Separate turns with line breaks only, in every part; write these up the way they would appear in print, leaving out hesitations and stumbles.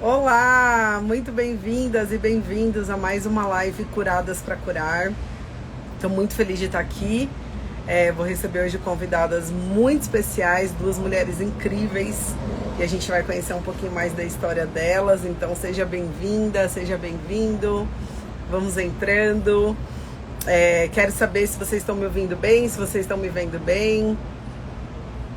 Olá, muito bem-vindas e bem-vindos a mais uma live Curadas para Curar. Estou muito feliz de estar aqui. Vou receber hoje convidadas muito especiais, duas mulheres incríveis, e a gente vai conhecer um pouquinho mais da história delas. Então seja bem-vinda, seja bem-vindo. Vamos entrando. Quero saber se vocês estão me ouvindo bem, se vocês estão me vendo bem.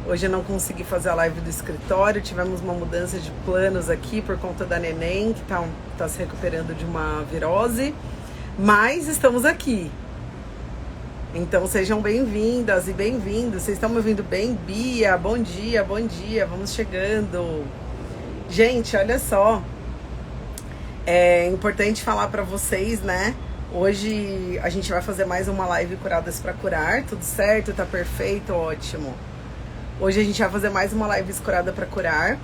Hoje eu não consegui fazer a live do escritório, tivemos uma mudança de planos aqui por conta da neném, que tá se recuperando de uma virose, mas estamos aqui. Então sejam bem-vindas e bem-vindos. Vocês estão me ouvindo bem? Bia, bom dia, vamos chegando. Gente, olha só, é importante falar para vocês, né? Hoje a gente vai fazer mais uma live Curadas para Curar, tudo certo? Tá perfeito, ótimo. Hoje a gente vai fazer mais uma live Escorada para Curar,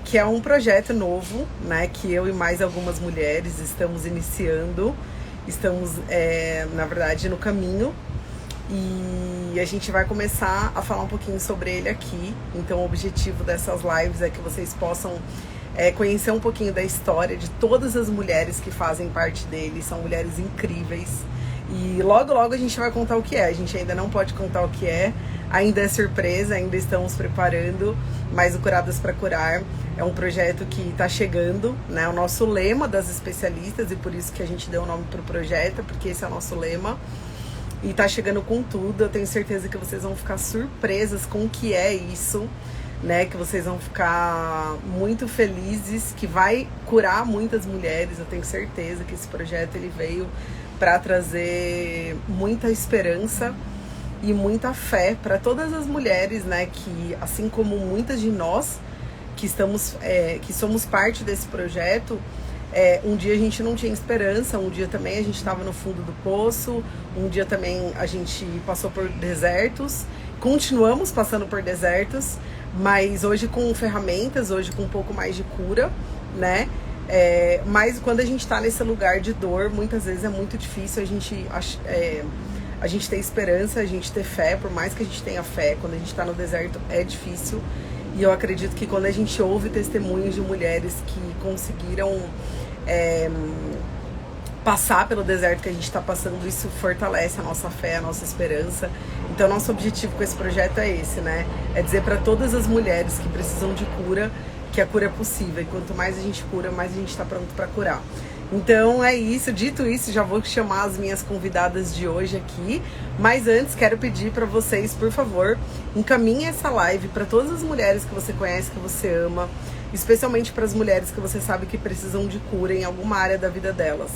que é um projeto novo, né? Que eu e mais algumas mulheres estamos iniciando. Estamos, na verdade, no caminho. E a gente vai começar a falar um pouquinho sobre ele aqui. Então o objetivo dessas lives é que vocês possam conhecer um pouquinho da história de todas as mulheres que fazem parte dele. São mulheres incríveis. E logo, logo a gente vai contar o que é. A gente ainda não pode contar o que é. Ainda é surpresa, ainda estamos preparando, mas o Curadas para Curar é um projeto que está chegando, né? O nosso lema das especialistas, e por isso que a gente deu o nome para o projeto, porque esse é o nosso lema. E está chegando com tudo, eu tenho certeza que vocês vão ficar surpresas com o que é isso, né? Que vocês vão ficar muito felizes, que vai curar muitas mulheres. Eu tenho certeza que esse projeto ele veio para trazer muita esperança e muita fé para todas as mulheres, né, que assim como muitas de nós que somos parte desse projeto, um dia a gente não tinha esperança, um dia também a gente estava no fundo do poço, um dia também a gente passou por desertos, continuamos passando por desertos, mas hoje com ferramentas, hoje com um pouco mais de cura, né? Mas quando a gente está nesse lugar de dor, muitas vezes é muito difícil a gente ter esperança, a gente ter fé. Por mais que a gente tenha fé, quando a gente está no deserto é difícil. E eu acredito que quando a gente ouve testemunhos de mulheres que conseguiram passar pelo deserto que a gente está passando, isso fortalece a nossa fé, a nossa esperança. Então nosso objetivo com esse projeto é esse, né? É dizer para todas as mulheres que precisam de cura que a cura é possível. E quanto mais a gente cura, mais a gente está pronto para curar. Então é isso, dito isso, já vou chamar as minhas convidadas de hoje aqui, mas antes quero pedir para vocês, por favor, encaminhem essa live para todas as mulheres que você conhece, que você ama, especialmente para as mulheres que você sabe que precisam de cura em alguma área da vida delas,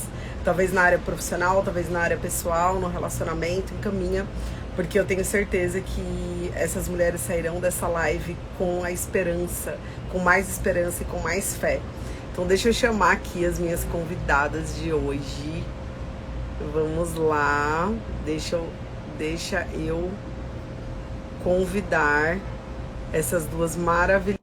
talvez na área profissional, talvez na área pessoal, no relacionamento. Encaminha, porque eu tenho certeza que essas mulheres sairão dessa live com a esperança, com mais esperança e com mais fé. Então deixa eu chamar aqui as minhas convidadas de hoje. Vamos lá. Deixa eu convidar essas duas maravilhosas.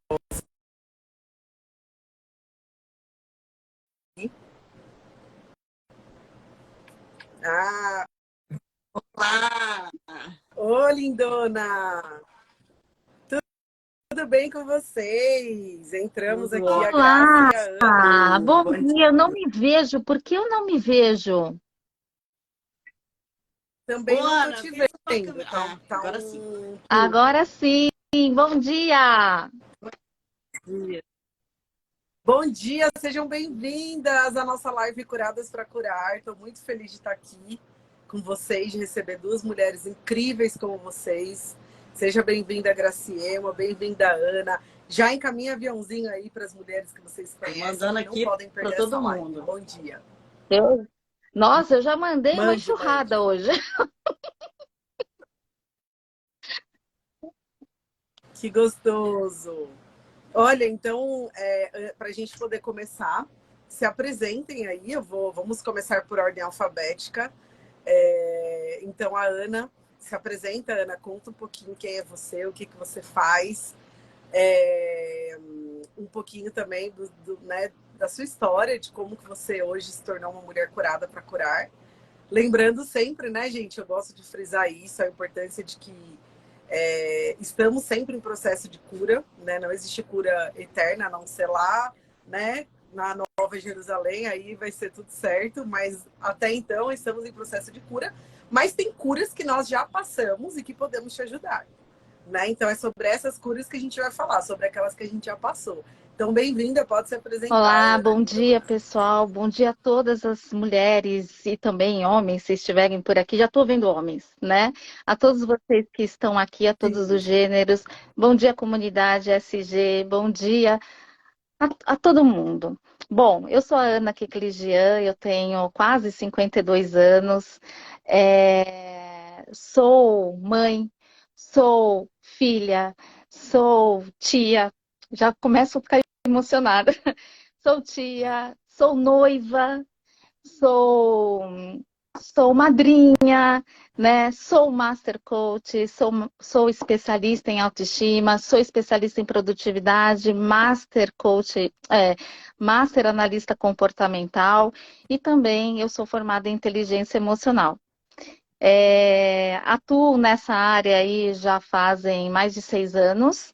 Ah, olá! Ô, lindona! Tudo bem com vocês? Entramos aqui, a Graça
Olá,
e a Ana.
bom
Bom
dia. Eu não
dia.
me vejo. Por que eu não me vejo?
Também
Ô,
não tô
Ana,
te
vê se tua
vendo.
câmera.
Tá,
Ah,
tá
agora sim.
um
Agora sim. Bom dia.
dia. Bom dia, sejam bem-vindas à nossa live Curadas para Curar. Estou muito feliz de estar aqui com vocês, de receber duas mulheres incríveis como vocês. Seja bem-vinda, Graciema, bem-vinda, Ana. Já encaminha aviãozinho aí para as mulheres que vocês
Tô
conhecem,
mandando
que não
aqui
podem
para
perder essa
todo
live.
mundo.
Bom dia.
Eu- Nossa, eu já mandei uma
Mande, mande.
enxurrada hoje.
Que gostoso. Olha, então, para a gente poder começar, se apresentem aí. Vamos começar por ordem alfabética. Então, a Ana se apresenta. Ana, conta um pouquinho quem é você, o que você faz, um pouquinho também né, da sua história, de como que você hoje se tornou uma mulher curada para curar. Lembrando sempre, né, gente, eu gosto de frisar isso, a importância de que estamos sempre em processo de cura, né? Não existe cura eterna, a não ser lá né? Na Nova Jerusalém, aí vai ser tudo certo, mas até então estamos em processo de cura. Mas tem curas que nós já passamos e que podemos te ajudar, né? Então é sobre essas curas que a gente vai falar, sobre aquelas que a gente já passou. Então, bem-vinda, pode se apresentar,
Olá,
Ana
bom
Linda.
dia, pessoal. Bom dia a todas as mulheres e também homens, se estiverem por aqui. Já estou vendo homens, né? A todos vocês que estão aqui, a todos
Sim.
os gêneros. Bom dia, comunidade SG. Bom dia a todo mundo. Bom, eu sou a Ana Keklijian, eu tenho quase 52 anos. Sou mãe, sou filha, sou tia. Já começo a ficar emocionada. Sou tia, sou noiva, sou, sou madrinha, né? Sou master coach, sou especialista em autoestima, sou especialista em produtividade, master coach, master analista comportamental e também eu sou formada em inteligência emocional. Atuo nessa área aí já fazem mais de 6 anos.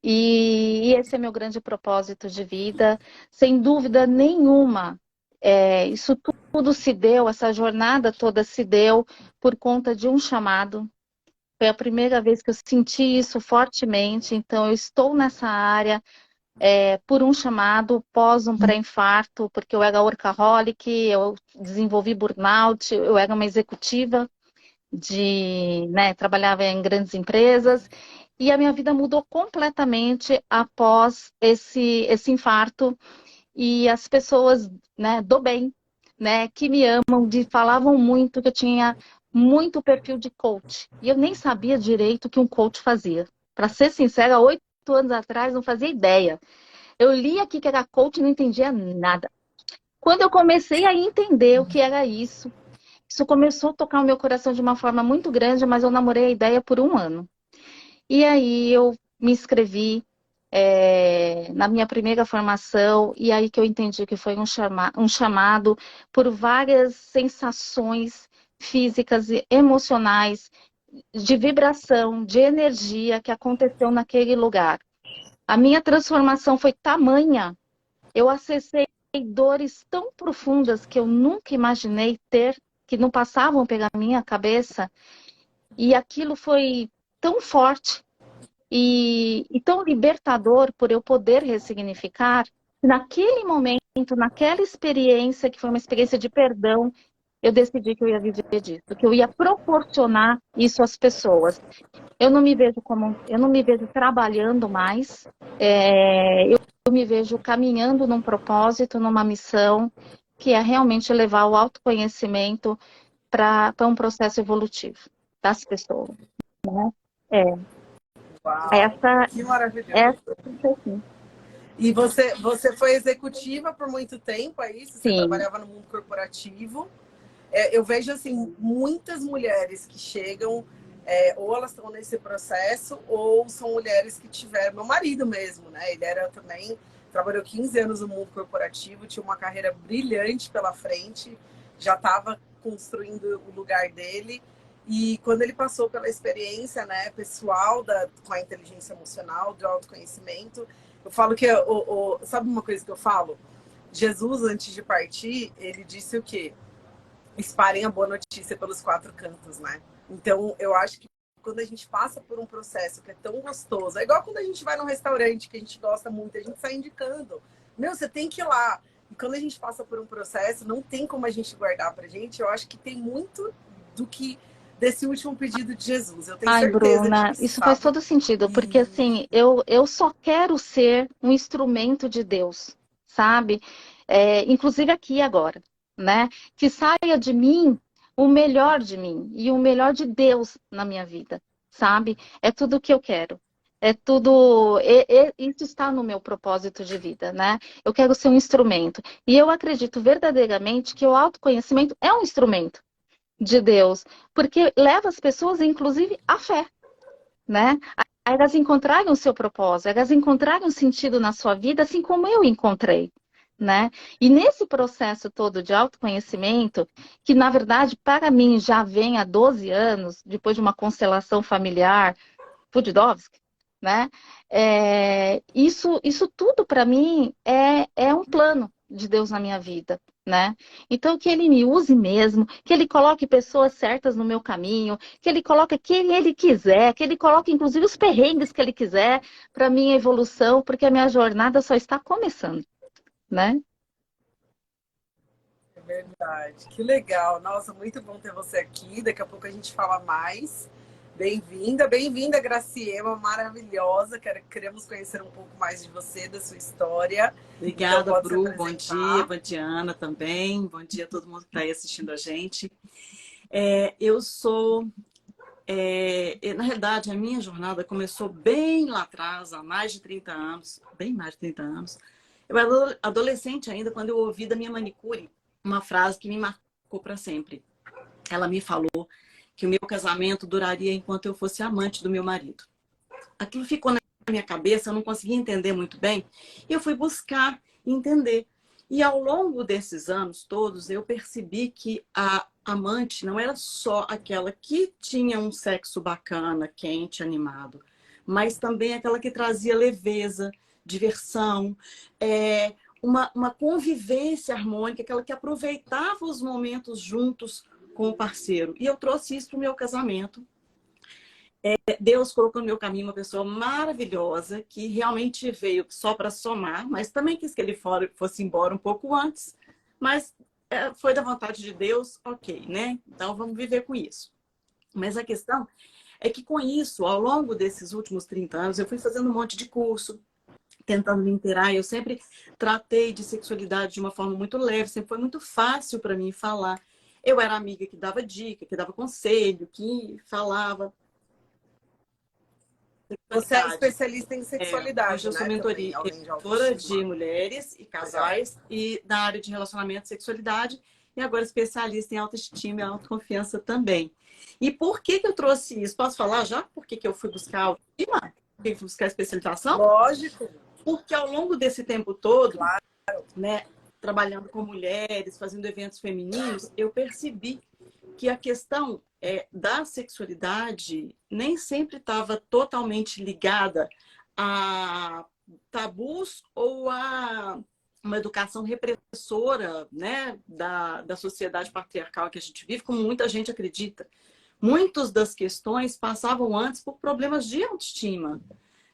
E esse é meu grande propósito de vida, sem dúvida nenhuma. Isso tudo se deu, essa jornada toda se deu por conta de um chamado. Foi a primeira vez que eu senti isso fortemente, então eu estou nessa área por um chamado, pós um pré-infarto, porque eu era workaholic, eu desenvolvi burnout, eu era uma executiva né, trabalhava em grandes empresas, e a minha vida mudou completamente após esse infarto. E as pessoas, né, do bem, né, que me amam, falavam muito que eu tinha muito perfil de coach. E eu nem sabia direito o que um coach fazia. Para ser sincera, 8 anos atrás, não fazia ideia. Eu li aqui que era coach e não entendia nada. Quando eu comecei a entender o que era isso começou a tocar o meu coração de uma forma muito grande, mas eu namorei a ideia por um ano. E aí eu me inscrevi na minha primeira formação, e aí que eu entendi que foi um chamado por várias sensações físicas e emocionais, de vibração, de energia que aconteceu naquele lugar. A minha transformação foi tamanha, eu acessei dores tão profundas que eu nunca imaginei ter, que não passavam pela minha cabeça, e aquilo foi tão forte e tão libertador por eu poder ressignificar. Naquele momento, naquela experiência, que foi uma experiência de perdão, eu decidi que eu ia viver disso, que eu ia proporcionar isso às pessoas. Eu não me vejo trabalhando mais, eu me vejo caminhando num propósito, numa missão, que é realmente levar o autoconhecimento para um processo evolutivo das pessoas, né? É,
Uau,
essa,
que maravilhoso.
essa, sim.
E você foi executiva por muito tempo, é isso? Você
Sim.
trabalhava no mundo corporativo. Eu vejo assim muitas mulheres que chegam, ou elas estão nesse processo, ou são mulheres que tiveram. Meu marido mesmo, né? Ele era também, trabalhou 15 anos no mundo corporativo, tinha uma carreira brilhante pela frente, já estava construindo o lugar dele. E quando ele passou pela experiência, né, pessoal com a inteligência emocional, do autoconhecimento, eu falo que, sabe uma coisa que eu falo? Jesus, antes de partir, ele disse o quê? Espalhem a boa notícia pelos 4 cantos, né? Então, eu acho que quando a gente passa por um processo que é tão gostoso, é igual quando a gente vai num restaurante que a gente gosta muito, a gente sai indicando. Meu, você tem que ir lá. E quando a gente passa por um processo, não tem como a gente guardar pra gente. Eu acho que tem muito do que desse último pedido de Jesus. Eu tenho
Ai,
certeza
Bruna,
disso,
isso faz
sabe?
todo sentido, porque
E
assim, eu só quero ser um instrumento de Deus, sabe? Inclusive aqui agora, né? Que saia de mim o melhor de mim e o melhor de Deus na minha vida, sabe? É tudo o que eu quero. É tudo. Isso está no meu propósito de vida, né? Eu quero ser um instrumento. E eu acredito verdadeiramente que o autoconhecimento é um instrumento de Deus, porque leva as pessoas, inclusive, à fé, né? A elas encontrarem o seu propósito, a elas encontrarem um sentido na sua vida, assim como eu encontrei, né? E nesse processo todo de autoconhecimento, que na verdade para mim já vem há 12 anos, depois de uma constelação familiar, Pudovsky, né? Isso tudo para mim é um plano de Deus na minha vida, né? Então que Ele me use mesmo, que Ele coloque pessoas certas no meu caminho, que Ele coloque quem Ele quiser, que Ele coloque inclusive os perrengues que Ele quiser para minha evolução, porque a minha jornada só está começando, né?
É verdade. Que legal. Nossa, muito bom ter você aqui. Daqui a pouco a gente fala mais. Bem-vinda, Graciela, maravilhosa. Queremos conhecer um pouco mais de você, da sua história. Então,
Obrigada,
pode se
Bru. Bom dia,
apresentar.
bom dia, Ana também. Bom dia a todo mundo que está aí assistindo a gente. Eu sou... na realidade, a minha jornada começou bem lá atrás, há mais de 30 anos, bem mais de 30 anos. Eu era adolescente ainda quando eu ouvi da minha manicure uma frase que me marcou para sempre. Ela me falou que o meu casamento duraria enquanto eu fosse amante do meu marido. Aquilo ficou na minha cabeça, eu não conseguia entender muito bem, e eu fui buscar entender. E ao longo desses anos todos, eu percebi que a amante não era só aquela que tinha um sexo bacana, quente, animado, mas também aquela que trazia leveza, diversão, uma convivência harmônica, aquela que aproveitava os momentos juntos com o parceiro. E eu trouxe isso para o meu casamento. Deus colocou no meu caminho uma pessoa maravilhosa que realmente veio só para somar, mas também quis que ele fosse embora um pouco antes, mas foi da vontade de Deus, ok, né? Então vamos viver com isso. Mas a questão é que com isso, ao longo desses últimos 30 anos, eu fui fazendo um monte de curso, tentando me inteirar. Eu sempre tratei de sexualidade de uma forma muito leve, sempre foi muito fácil para mim falar. Eu era amiga que dava dica, que dava conselho, que falava.
Você é especialista em sexualidade,
Hoje eu sou
né? Também, além de
mentora de
autoestima.
mulheres e casais e na área de relacionamento e sexualidade e agora especialista em autoestima e autoconfiança também. E por que que eu trouxe isso? Posso falar já por que que eu fui buscar autoestima? Por que eu fui buscar especialização?
Lógico.
Porque ao longo desse tempo todo,
Claro.
né, trabalhando com mulheres, fazendo eventos femininos, eu percebi que a questão da sexualidade nem sempre estava totalmente ligada a tabus ou a uma educação repressora, né, da sociedade patriarcal que a gente vive, como muita gente acredita. Muitas das questões passavam antes por problemas de autoestima,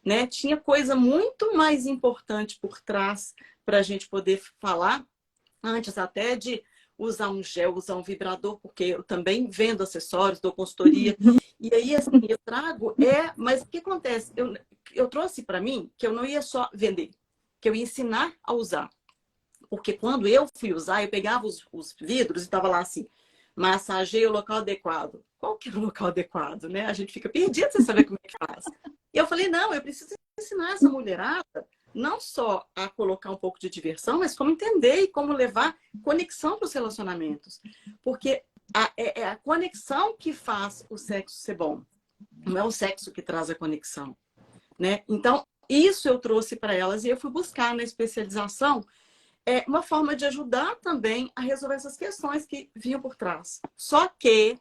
né? Tinha coisa muito mais importante por trás para a gente poder falar, antes até de usar um gel, usar um vibrador, porque eu também vendo acessórios, dou consultoria. E aí, assim, eu trago, mas o que acontece? Eu trouxe para mim que eu não ia só vender, que eu ia ensinar a usar. Porque quando eu fui usar, eu pegava os vidros e estava lá assim, massageie o local adequado. Qual que é o local adequado, né? A gente fica perdido sem saber como é que faz. E eu falei, não, eu preciso ensinar essa mulherada não só a colocar um pouco de diversão, mas como entender e como levar conexão para os relacionamentos. Porque é a conexão que faz o sexo ser bom. Não é o sexo que traz a conexão, né? Então, isso eu trouxe para elas e eu fui buscar na especialização uma forma de ajudar também a resolver essas questões que vinham por trás. Só que,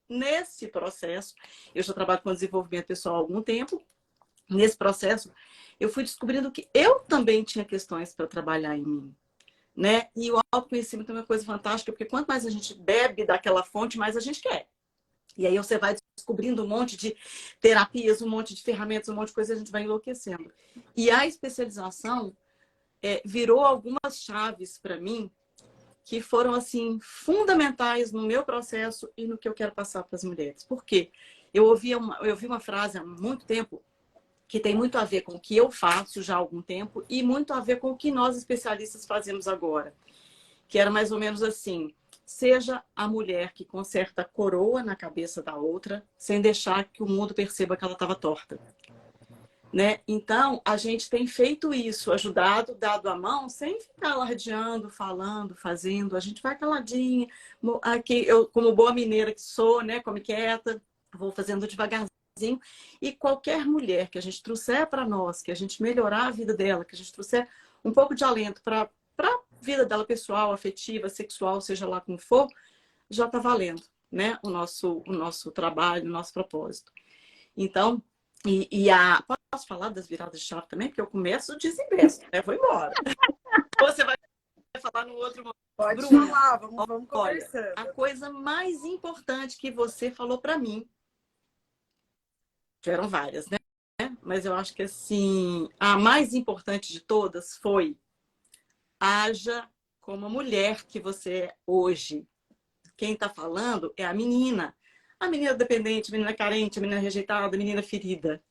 nesse processo, eu já trabalho com desenvolvimento pessoal há algum tempo, nesse processo, eu fui descobrindo que eu também tinha questões para trabalhar em mim, né? E o autoconhecimento é uma coisa fantástica, porque quanto mais a gente bebe daquela fonte, mais a gente quer. E aí você vai descobrindo um monte de terapias, um monte de ferramentas, um monte de coisa, a gente vai enlouquecendo. E a especialização virou algumas chaves para mim que foram, assim, fundamentais no meu processo e no que eu quero passar para as mulheres. Por quê? Eu ouvi uma frase há muito tempo que tem muito a ver com o que eu faço já há algum tempo e muito a ver com o que nós especialistas fazemos agora. Que era mais ou menos assim, seja a mulher que conserta a coroa na cabeça da outra, sem deixar que o mundo perceba que ela estava torta. Né? Então, a gente tem feito isso, ajudado, dado a mão, sem ficar alardeando, falando, fazendo. A gente vai caladinha. Aqui, eu, como boa mineira que sou, né, come quieta, vou fazendo devagarzinho. E qualquer mulher que a gente trouxer para nós, que a gente melhorar a vida dela, que a gente trouxer um pouco de alento para a vida dela pessoal, afetiva, sexual, seja lá como for, já está valendo, né? O nosso trabalho, o nosso propósito. Então, Posso falar das viradas de chave também? Porque eu começo desinvesto, né? Vou embora. Você vai falar no outro momento.
Pode
Bruna,
falar, vamos
olha,
conversando.
a coisa mais importante que você falou para mim, tiveram várias, né? Mas eu acho que assim, a mais importante de todas foi: haja como a mulher que você é hoje. Quem está falando é a menina. A menina dependente, a menina carente, a menina rejeitada, a menina ferida.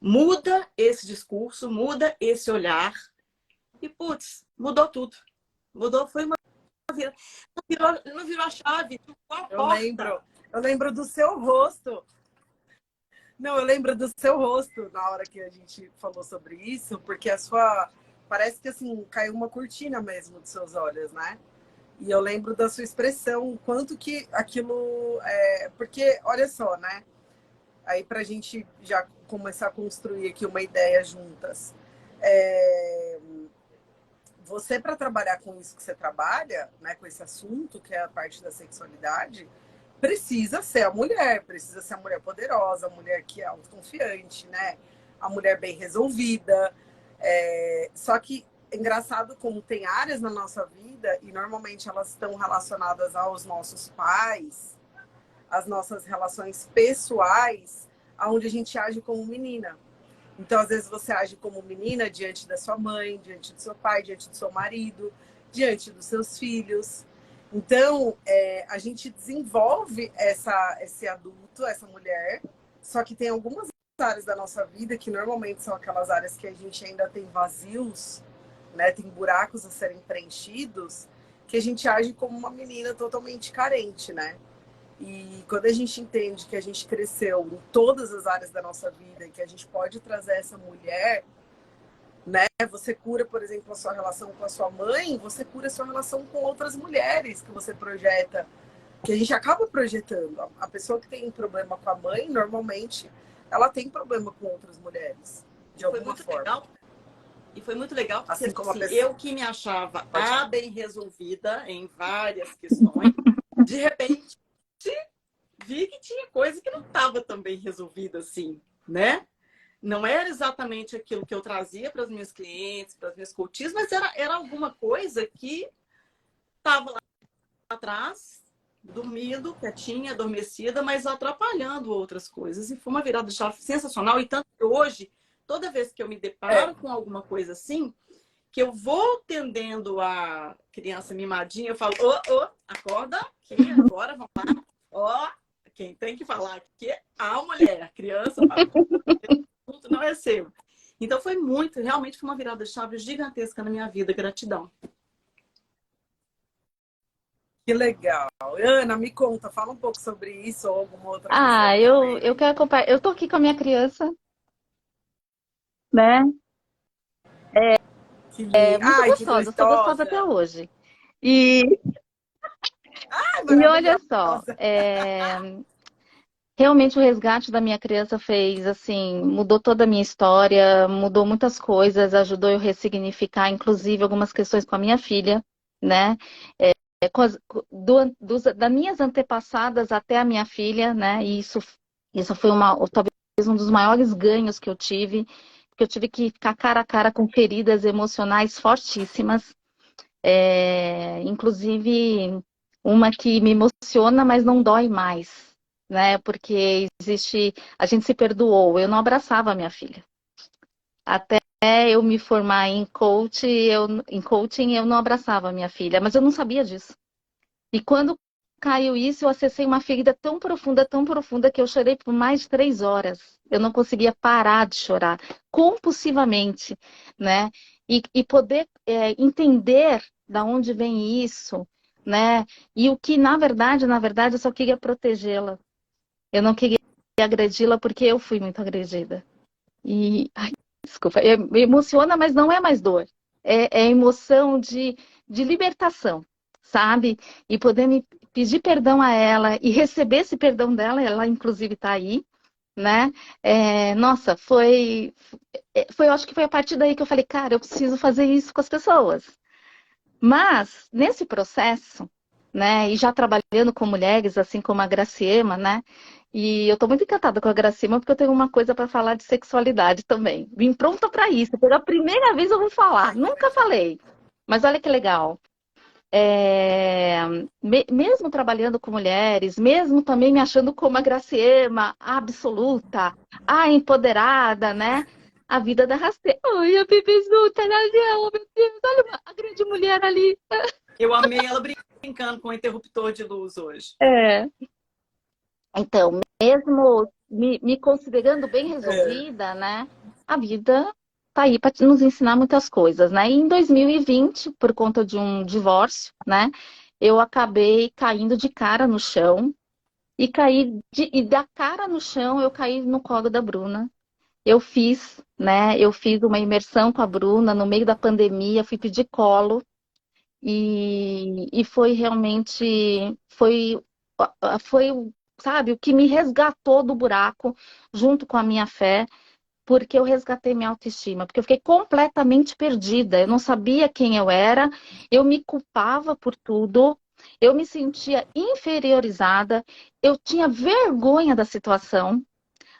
Muda esse discurso, muda esse olhar e, putz, mudou tudo. Mudou, foi uma virada. Não virou a chave, trocou a porta.
Eu lembro do seu rosto. Não, eu lembro do seu rosto na hora que a gente falou sobre isso, porque a sua. Parece que assim, caiu uma cortina mesmo dos seus olhos, né? E eu lembro da sua expressão, quanto que aquilo. Porque, olha só, né? Aí pra gente já começar a construir aqui uma ideia juntas. Você, para trabalhar com isso que você trabalha, né, com esse assunto, que é a parte da sexualidade, precisa ser a mulher, precisa ser a mulher poderosa, a mulher que é autoconfiante, né? A mulher bem resolvida. Só que é engraçado como tem áreas na nossa vida, e normalmente elas estão relacionadas aos nossos pais, às nossas relações pessoais, onde a gente age como menina. Então, às vezes, você age como menina diante da sua mãe, diante do seu pai, diante do seu marido, diante dos seus filhos. Então, a gente desenvolve esse adulto, essa mulher, só que tem algumas áreas da nossa vida que normalmente são aquelas áreas que a gente ainda tem vazios, né? Tem buracos a serem preenchidos, que a gente age como uma menina totalmente carente, né? E quando a gente entende que a gente cresceu em todas as áreas da nossa vida e que a gente pode trazer essa mulher, né? Você cura, por exemplo, a sua relação com a sua mãe, você cura a sua relação com outras mulheres que você projeta, que a gente acaba projetando. A pessoa que tem problema com a mãe, normalmente, ela tem problema com outras mulheres, de alguma forma.
Legal. E foi muito legal, porque
assim como
eu que me achava bem resolvida em várias questões, de repente vi que tinha coisa que não estava tão bem resolvida assim, né? Não era exatamente aquilo que eu trazia para as minhas clientes, para as minhas coaches, mas era alguma coisa que estava lá atrás, dormindo, quietinha, adormecida, mas atrapalhando outras coisas. E foi uma virada de chave sensacional. E tanto que hoje, toda vez que eu me deparo com alguma coisa assim, que eu vou tendendo a criança mimadinha, eu falo, acorda, que agora vamos lá. Quem tem que falar aqui é a mulher, a criança, não é seu. Então foi realmente foi uma virada de chave gigantesca na minha vida. Gratidão.
Que legal. Ana, me conta, fala um pouco sobre isso ou alguma outra
Ah, eu quero compartilhar. Eu tô aqui com a minha criança, né?
Que lindo.
Muito
Ai, que
gostosa, sou gostosa até
gostosa.
hoje. E,
Ai,
e olha
maravilhosa.
só, realmente o resgate da minha criança fez, assim, mudou toda a minha história, mudou muitas coisas, ajudou eu ressignificar, inclusive, algumas questões com a minha filha, né? Das minhas antepassadas até a minha filha, né? E isso foi talvez um dos maiores ganhos que eu tive, porque eu tive que ficar cara a cara com feridas emocionais fortíssimas, inclusive uma que me emociona, mas não dói mais, né? Porque a gente se perdoou. Eu não abraçava a minha filha. Até eu me formar em coaching, eu não abraçava a minha filha, mas eu não sabia disso. E quando caiu isso, eu acessei uma ferida tão profunda, que eu chorei por mais de 3 horas. Eu não conseguia parar de chorar, compulsivamente, né? E poder entender da onde vem isso, né? E o que, na verdade, eu só queria protegê-la. Eu não queria agredi-la porque eu fui muito agredida. Ai, desculpa, me emociona, mas não é mais dor. É emoção de libertação, sabe? E poder me pedir perdão a ela e receber esse perdão dela, ela inclusive está aí, né? Nossa, eu acho que foi a partir daí que eu falei, cara, eu preciso fazer isso com as pessoas. Mas, nesse processo, né? E já trabalhando com mulheres, assim como a Graciema, né? E eu tô muito encantada com a Graciema porque eu tenho uma coisa para falar de sexualidade também. Vim pronta para isso. Pela primeira vez eu vou falar. Nunca falei. Mas olha que legal. Mesmo trabalhando com mulheres, mesmo também me achando como a Graciema, a absoluta, a empoderada, né? A vida da rasteira. Oi, a bebezuta, oh, meu Deus, olha a grande mulher ali.
Eu amei ela brincando com o interruptor de luz hoje.
É. Então, mesmo me considerando bem
É.
resolvida, né? A vida tá aí para nos ensinar muitas coisas, né? E em 2020, por conta de um divórcio, né? Eu acabei caindo de cara no chão e da cara no chão eu caí no colo da Bruna. Eu fiz, né? Eu fiz uma imersão com a Bruna no meio da pandemia, fui pedir colo e foi realmente foi, sabe, o que me resgatou do buraco junto com a minha fé, porque eu resgatei minha autoestima, porque eu fiquei completamente perdida, eu não sabia quem eu era, eu me culpava por tudo, eu me sentia inferiorizada, eu tinha vergonha da situação,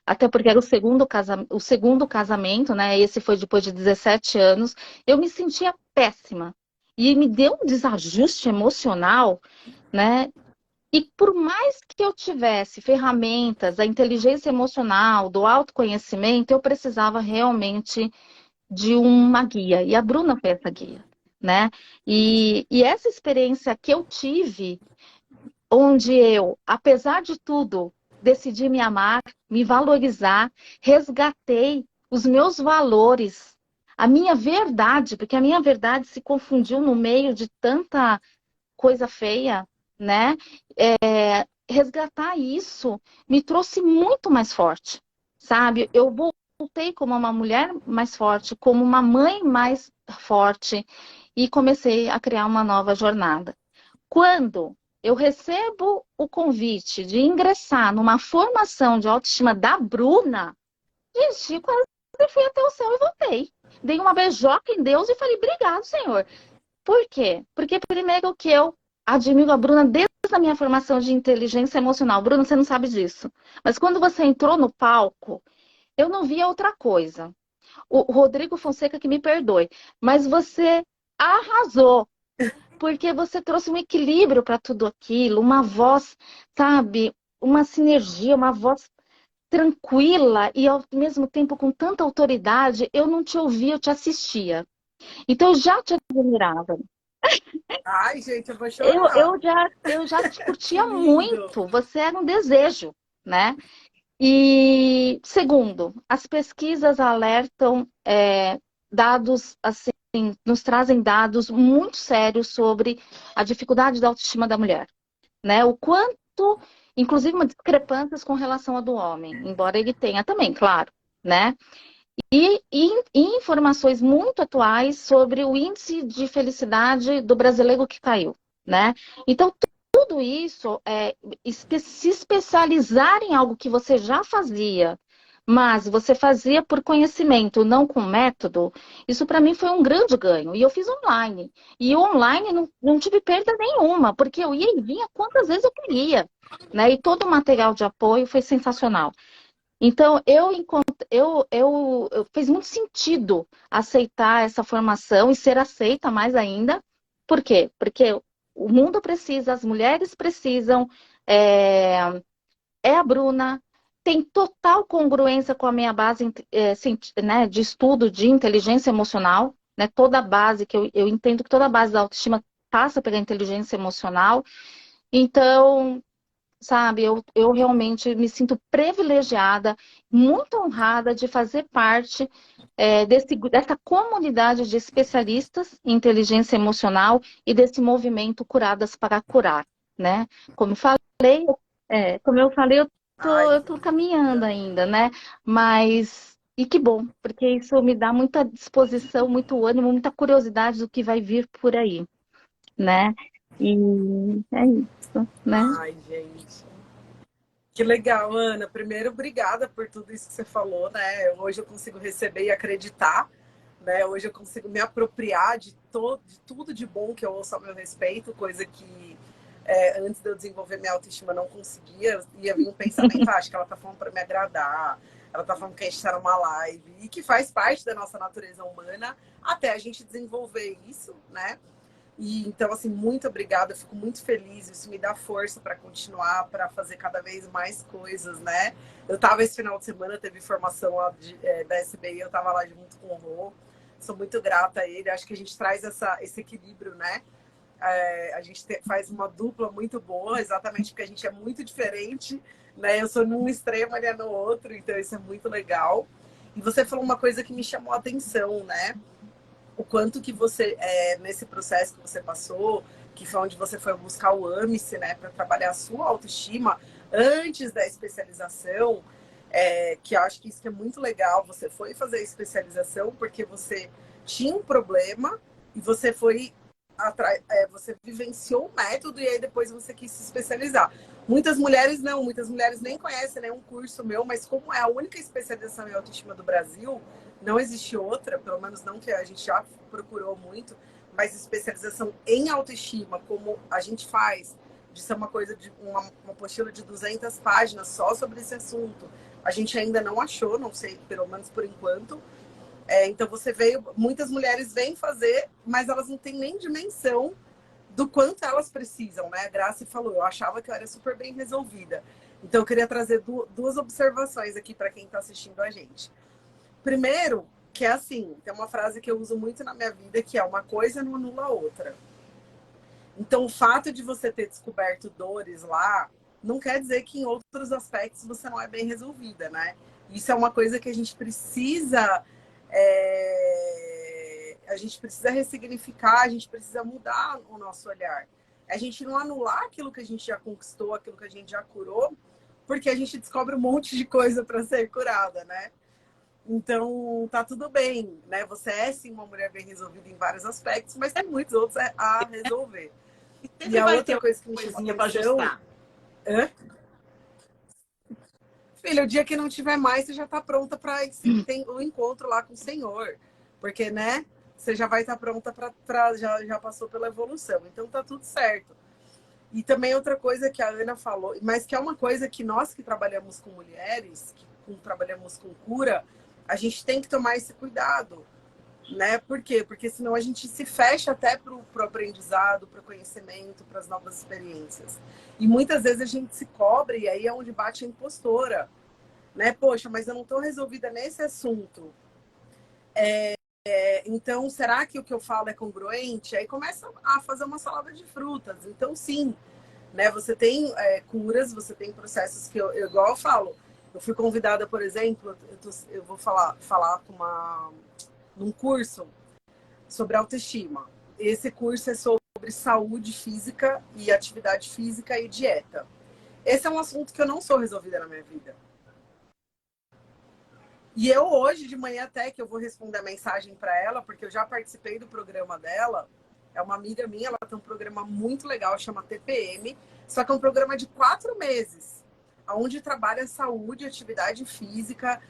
até porque era o segundo casamento, né? Esse foi depois de 17 anos, eu me sentia péssima. E me deu um desajuste emocional, né? E por mais que eu tivesse ferramentas, a inteligência emocional, do autoconhecimento, eu precisava realmente de uma guia. E a Bruna foi essa guia, né? E essa experiência que eu tive, onde eu, apesar de tudo, decidi me amar, me valorizar, resgatei os meus valores, a minha verdade, porque a minha verdade se confundiu no meio de tanta coisa feia, né? Resgatar isso me trouxe muito mais forte, sabe? Eu voltei como uma mulher mais forte, como uma mãe mais forte e comecei a criar uma nova jornada. Quando eu recebo o convite de ingressar numa formação de autoestima da Bruna, gente, eu quase fui até o céu e voltei. Dei uma beijoca em Deus e falei, obrigado, Senhor. Por quê? Porque primeiro que eu admiro a Bruna desde a minha formação de inteligência emocional. Bruna, você não sabe disso. Mas quando você entrou no palco, eu não via outra coisa. O Rodrigo Fonseca que me perdoe, mas você arrasou, porque você trouxe um equilíbrio para tudo aquilo, uma voz, sabe, uma sinergia, uma voz tranquila e ao mesmo tempo com tanta autoridade. Eu não te ouvia, eu te assistia. Então eu já te admirava.
Ai, gente, eu vou chorar.
Eu já te
Que
curtia
lindo.
muito, você era um desejo, né? E segundo, as pesquisas alertam dados, assim, nos trazem dados muito sérios sobre a dificuldade da autoestima da mulher, né? O quanto, inclusive, uma discrepâncias com relação à do homem, embora ele tenha também, claro, né? E informações muito atuais sobre o índice de felicidade do brasileiro que caiu, né? Então, tudo isso, se especializar em algo que você já fazia, mas você fazia por conhecimento, não com método, isso para mim foi um grande ganho. E eu fiz online. E online não tive perda nenhuma, porque eu ia e vinha quantas vezes eu queria, né? E todo o material de apoio foi sensacional. Então, fez muito sentido aceitar essa formação e ser aceita mais ainda. Por quê? Porque o mundo precisa, as mulheres precisam, é, é a Bruna, tem total congruência com a minha base né, de estudo de inteligência emocional, né, toda a base, que eu entendo que toda a base da autoestima passa pela inteligência emocional. Então, sabe, eu realmente me sinto privilegiada, muito honrada de fazer parte dessa comunidade de especialistas em inteligência emocional e desse movimento Curadas para Curar, né? Como eu falei,
Ai,
eu tô caminhando ainda, né? Mas, e que bom, porque isso me dá muita disposição, muito ânimo, muita curiosidade do que vai vir por aí, né? E é isso, né?
ai, gente. Que legal, Ana. Primeiro, obrigada por tudo isso que você falou, né? Hoje eu consigo receber e acreditar, né? Hoje eu consigo me apropriar de tudo de bom que eu ouço a meu respeito, coisa que antes de eu desenvolver minha autoestima, não conseguia, ia vir um pensamento, acho que ela tá falando para me agradar, ela tá falando que a gente tá numa live, e que faz parte da nossa natureza humana, até a gente desenvolver isso, né? E então, assim, muito obrigada, eu fico muito feliz, isso me dá força para continuar, para fazer cada vez mais coisas, né? Eu tava esse final de semana, teve formação lá da SBI, eu tava lá junto com o Rô, sou muito grata a ele, acho que a gente traz esse equilíbrio, né? A gente faz uma dupla muito boa, exatamente porque a gente é muito diferente, né? Eu sou num extremo, ele é no outro, então isso é muito legal. E você falou uma coisa que me chamou a atenção, né? O quanto que você, nesse processo que você passou, que foi onde você foi buscar o AMICE, né, para trabalhar a sua autoestima antes da especialização, que eu acho que isso que é muito legal. Você foi fazer a especialização porque você tinha um problema e você foi você vivenciou o método e aí depois você quis se especializar. Muitas mulheres não, muitas mulheres nem conhecem nenhum curso meu, mas como é a única especialização em autoestima do Brasil, não existe outra, pelo menos não que a gente já procurou muito, mas especialização em autoestima, como a gente faz, de ser uma coisa de uma apostila de 200 páginas só sobre esse assunto. A gente ainda não achou, não sei, pelo menos por enquanto. Então você veio, muitas mulheres vêm fazer, mas elas não têm nem dimensão do quanto elas precisam, né? A Grace falou, eu achava que eu era super bem resolvida. Então eu queria trazer duas observações aqui para quem está assistindo a gente. Primeiro, que é assim, tem uma frase que eu uso muito na minha vida, que é uma coisa não anula a outra. Então o fato de você ter descoberto dores lá, não quer dizer que em outros aspectos você não é bem resolvida, né? Isso é uma coisa que a gente precisa ressignificar, a gente precisa mudar o nosso olhar. A gente não anular aquilo que a gente já conquistou, aquilo que a gente já curou, porque a gente descobre um monte de coisa para ser curada, né? Então, tá tudo bem, né? Você é sim uma mulher bem resolvida em vários aspectos, mas tem muitos outros a resolver.
E a outra
coisa que me chamou a atenção... Filha, o dia que não tiver mais, você já está pronta para o encontro lá com o Senhor. Porque, né? Você já vai estar pronta para já passou pela evolução. Então tá tudo certo. E também outra coisa que a Ana falou, mas que é uma coisa que nós que trabalhamos com mulheres, que trabalhamos com cura, a gente tem que tomar esse cuidado. Né? Por quê? Porque senão a gente se fecha até para o aprendizado, para o conhecimento, para as novas experiências. E muitas vezes a gente se cobre e aí é onde bate a impostora. Né? Poxa, mas eu não estou resolvida nesse assunto. Então, será que o que eu falo é congruente? Aí começa a fazer uma salada de frutas. Então, sim, né? Você tem curas, você tem processos que igual eu falo. Eu fui convidada, por exemplo, eu vou falar com num curso sobre autoestima. Esse curso é sobre saúde física e atividade física e dieta. Esse é um assunto que eu não sou resolvida na minha vida. E eu hoje de manhã até que eu vou responder a mensagem para ela, porque eu já participei do programa dela. É uma amiga minha, ela tem um programa muito legal, chama TPM, só que é um programa de 4 meses, onde trabalha saúde, atividade física,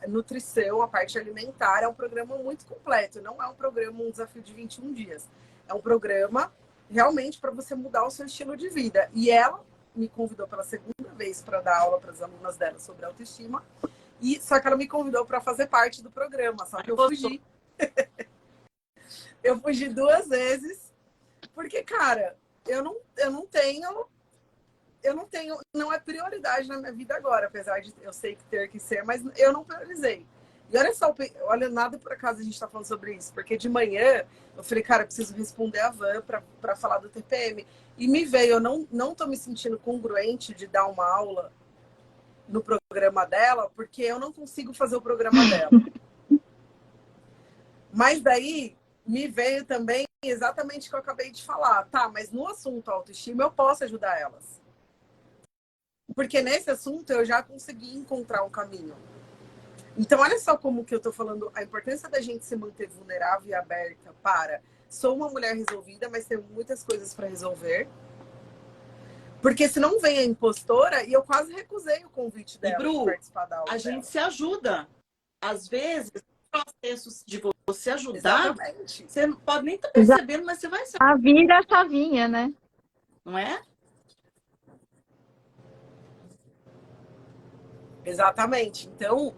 nutrição, a parte alimentar. É um programa muito completo, não é um programa, um desafio de 21 dias. É um programa realmente para você mudar o seu estilo de vida. E ela me convidou pela segunda vez para dar aula para as alunas dela sobre autoestima. Só que ela me convidou para fazer parte do programa, só que eu fugi. Eu fugi 2 vezes, porque, cara, eu não tenho, não é prioridade na minha vida agora, apesar de eu sei que ter que ser, mas eu não priorizei. E olha só, olha, nada por acaso a gente tá falando sobre isso, porque de manhã eu falei, cara, eu preciso responder a Van para falar do TPM. E me veio, eu não tô me sentindo congruente de dar uma aula no programa dela, porque eu não consigo fazer o programa dela. Mas daí me veio também exatamente o que eu acabei de falar. Tá, mas no assunto autoestima eu posso ajudar elas. Porque nesse assunto eu já consegui encontrar um caminho. Então olha só como que eu tô falando, a importância da gente se manter vulnerável e aberta para... Sou uma mulher resolvida, mas tenho muitas coisas para resolver. Porque se não vem a impostora, e eu quase recusei o convite dela de participar da aula.
A gente se ajuda. Às vezes, processos de você ajudar,
exatamente.
Você não pode nem estar percebendo, mas você vai saber.
A vida é a chavinha, né?
não é?
Exatamente. Então,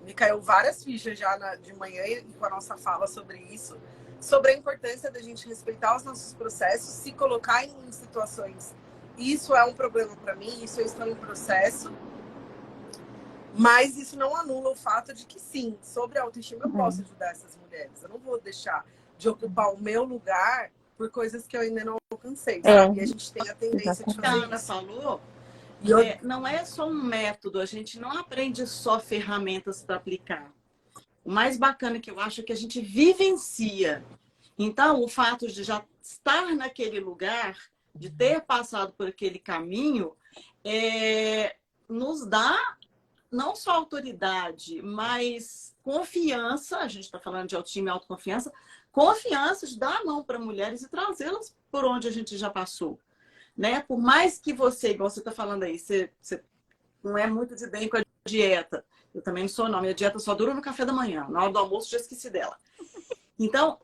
me caiu várias fichas já de manhã e com a nossa fala sobre isso, sobre a importância da gente respeitar os nossos processos, se colocar em situações. Isso é um problema para mim, isso eu estou em processo, mas isso não anula o fato de que sim, sobre a autoestima eu posso ajudar essas mulheres. Eu não vou deixar de ocupar o meu lugar por coisas que eu ainda não alcancei, sabe? E a gente tem a tendência de fazer
A Ana
isso.
falou,
E eu...
não é só um método, a gente não aprende só ferramentas para aplicar. O mais bacana que eu acho é que a gente vivencia. Então, o fato de já estar naquele lugar, de ter passado por aquele caminho, nos dá não só autoridade, mas confiança. A gente está falando de autoestima e autoconfiança. Confiança de dar a mão para mulheres e trazê-las por onde a gente já passou. Né? Por mais que você, igual você está falando aí, você não é muito de bem com a dieta. Eu também não sou, não. Minha dieta só dura no café da manhã. Na hora do almoço, já esqueci dela. Então,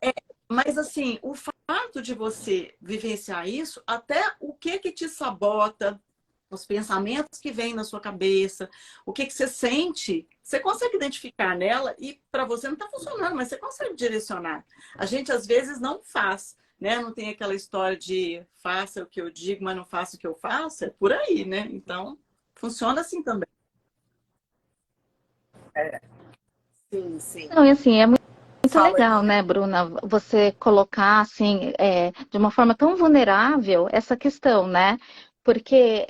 mas assim, o fato de você vivenciar isso, até o que te sabota, os pensamentos que vêm na sua cabeça, o que você sente, você consegue identificar nela e para você não está funcionando, mas você consegue direcionar. A gente, às vezes, não faz, né? Não tem aquela história de faça o que eu digo, mas não faça o que eu faço. É por aí, né? Então, funciona assim também.
Sim, sim.
Não, e assim, é muito
Fala aí.
legal, né, Bruna, você colocar assim, de uma forma tão vulnerável essa questão, né? Porque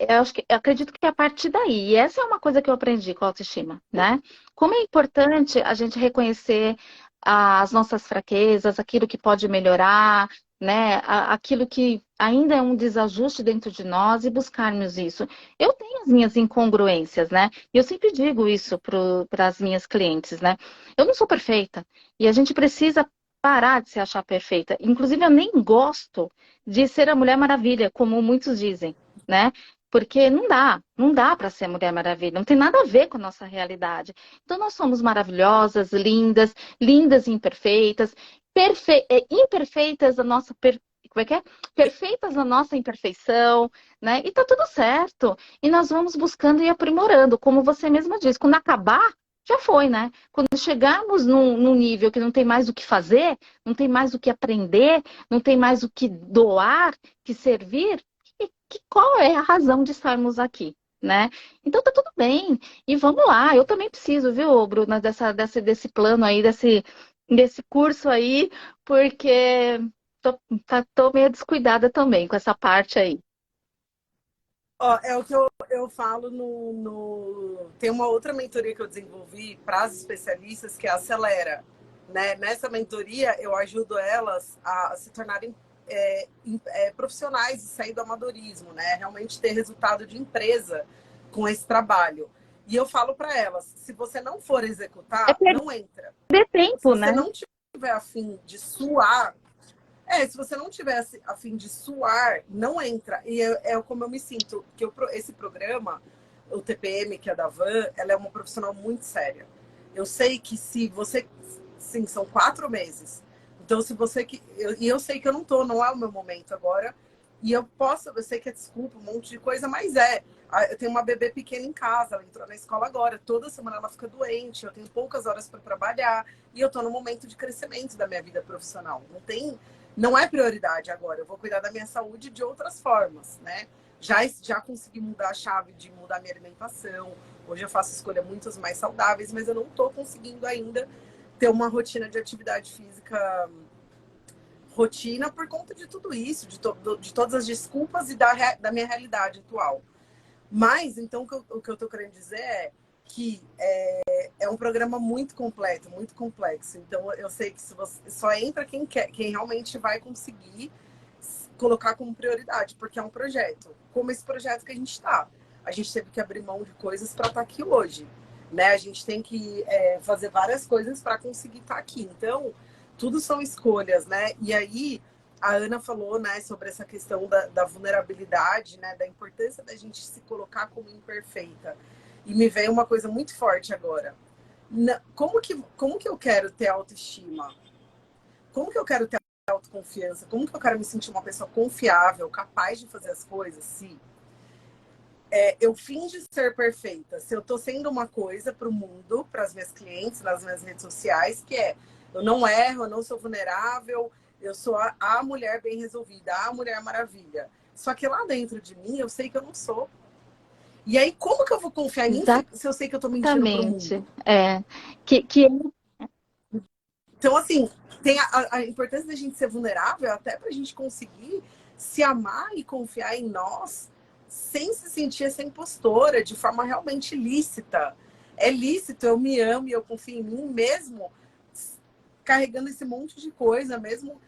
eu acredito que é a partir daí, e essa é uma coisa que eu aprendi com a autoestima, né? Como é importante a gente reconhecer as nossas fraquezas, aquilo que pode melhorar, né? Aquilo que ainda é um desajuste dentro de nós e buscarmos isso. Eu tenho as minhas incongruências, né? E eu sempre digo isso para as minhas clientes, né? Eu não sou perfeita e a gente precisa parar de se achar perfeita. Inclusive, eu nem gosto de ser a Mulher Maravilha, como muitos dizem, né? Porque não dá para ser Mulher Maravilha, não tem nada a ver com a nossa realidade. Então, nós somos maravilhosas, lindas, lindas e imperfeitas, imperfeitas a nossa como é que é? Perfeitas na nossa imperfeição, né? E tá tudo certo. E nós vamos buscando e aprimorando, como você mesma disse. Quando acabar, já foi, né? Quando chegarmos num nível que não tem mais o que fazer, não tem mais o que aprender, não tem mais o que doar, que servir, qual é a razão de estarmos aqui, né? Então tá tudo bem. E vamos lá, eu também preciso, viu, Bruna, desse plano aí, desse curso aí, porque tô meio descuidada também com essa parte aí.
Ó, é o que eu falo Tem uma outra mentoria que eu desenvolvi para as especialistas, que é a Acelera. Né? Nessa mentoria, eu ajudo elas a se tornarem profissionais e sair do amadorismo, né? Realmente ter resultado de empresa com esse trabalho. E eu falo para elas, se você não for executar, não entra.
Perder
Se
tempo,
você
né?
não tiver a fim de suar, se você não tivesse a fim de suar, não entra. E é como eu me sinto, que esse programa, o TPM, que é da Van, ela é uma profissional muito séria. Eu sei que se você... Sim, são 4 meses. Então, se você... eu sei que eu não é o meu momento agora. E eu sei que é desculpa, um monte de coisa, mas eu tenho uma bebê pequena em casa, ela entrou na escola agora, toda semana ela fica doente, eu tenho poucas horas para trabalhar, e eu tô no momento de crescimento da minha vida profissional. Não é prioridade agora, eu vou cuidar da minha saúde de outras formas, né? Já consegui mudar a chave de mudar minha alimentação, hoje eu faço escolhas muito mais saudáveis, mas eu não tô conseguindo ainda ter uma rotina de atividade física rotina por conta de tudo isso, de todas as desculpas e da minha realidade atual. Mas, então, o que eu estou querendo dizer é que é um programa muito completo, muito complexo. Então, eu sei que só entra quem realmente vai conseguir colocar como prioridade, porque é um projeto, como esse projeto que a gente está. A gente teve que abrir mão de coisas para estar aqui hoje. Né? A gente tem que fazer várias coisas para conseguir estar aqui. Então, tudo são escolhas, né? E aí, a Ana falou, né, sobre essa questão da vulnerabilidade, né, da importância da gente se colocar como imperfeita. E me veio uma coisa muito forte agora. Como que eu quero ter autoestima? Como que eu quero ter autoestima autoconfiança? Como que eu quero me sentir uma pessoa confiável, capaz de fazer as coisas, se eu finjo ser perfeita, se eu tô sendo uma coisa para o mundo, para as minhas clientes, nas minhas redes sociais, que eu não erro, eu não sou vulnerável, eu sou a mulher bem resolvida, a mulher maravilha. Só que lá dentro de mim, eu sei que eu não sou. E aí, como que eu vou confiar em mim se eu sei que eu tô mentindo pro
Exatamente.
mundo? Então, assim, tem a importância da gente ser vulnerável até pra gente conseguir se amar e confiar em nós sem se sentir essa impostora, de forma realmente lícita. É lícito, eu me amo e eu confio em mim mesmo carregando esse monte de coisa, mesmo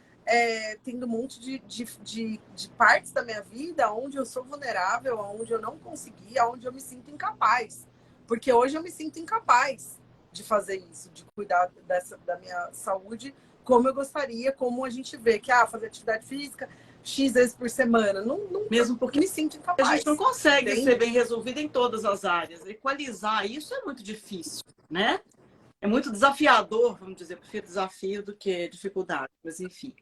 tendo um monte de partes da minha vida onde eu sou vulnerável, onde eu não consegui, onde eu me sinto incapaz. Porque hoje eu me sinto incapaz de fazer isso, de cuidar da minha saúde como eu gostaria, como a gente vê que fazer atividade física X vezes por semana.
Mesmo porque
me sinto incapaz.
A gente não consegue
entende?
ser bem resolvida em todas as áreas. Equalizar isso é muito difícil, né? É muito desafiador, vamos dizer. Eu prefiro desafio do que dificuldade, mas enfim.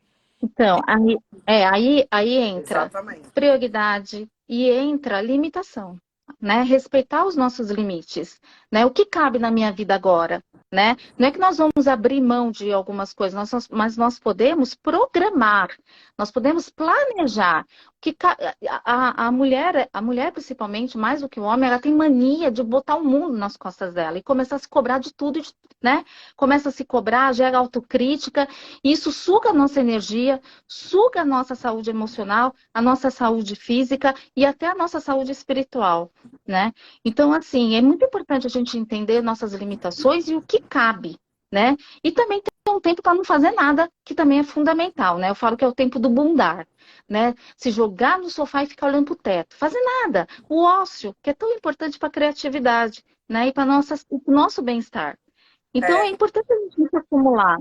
Então, aí entra
Exatamente.
prioridade e entra limitação, né? Respeitar os nossos limites, né? O que cabe na minha vida agora, né? Não é que nós vamos abrir mão de algumas coisas, mas nós podemos programar, nós podemos planejar. A mulher, principalmente, mais do que o homem, ela tem mania de botar o mundo nas costas dela e começar a se cobrar de tudo, né? Começa a se cobrar, gera autocrítica, e isso suga a nossa energia, suga a nossa saúde emocional, a nossa saúde física e até a nossa saúde espiritual, né? Então, assim, é muito importante a gente entender nossas limitações e o que cabe, né? E também ter um tempo para não fazer nada, que também é fundamental, né? Eu falo que é o tempo do bundar, né? Se jogar no sofá e ficar olhando para o teto, fazer nada. O ócio, que é tão importante para a criatividade, né? E para o nosso bem-estar. Então, é importante a gente não se acumular.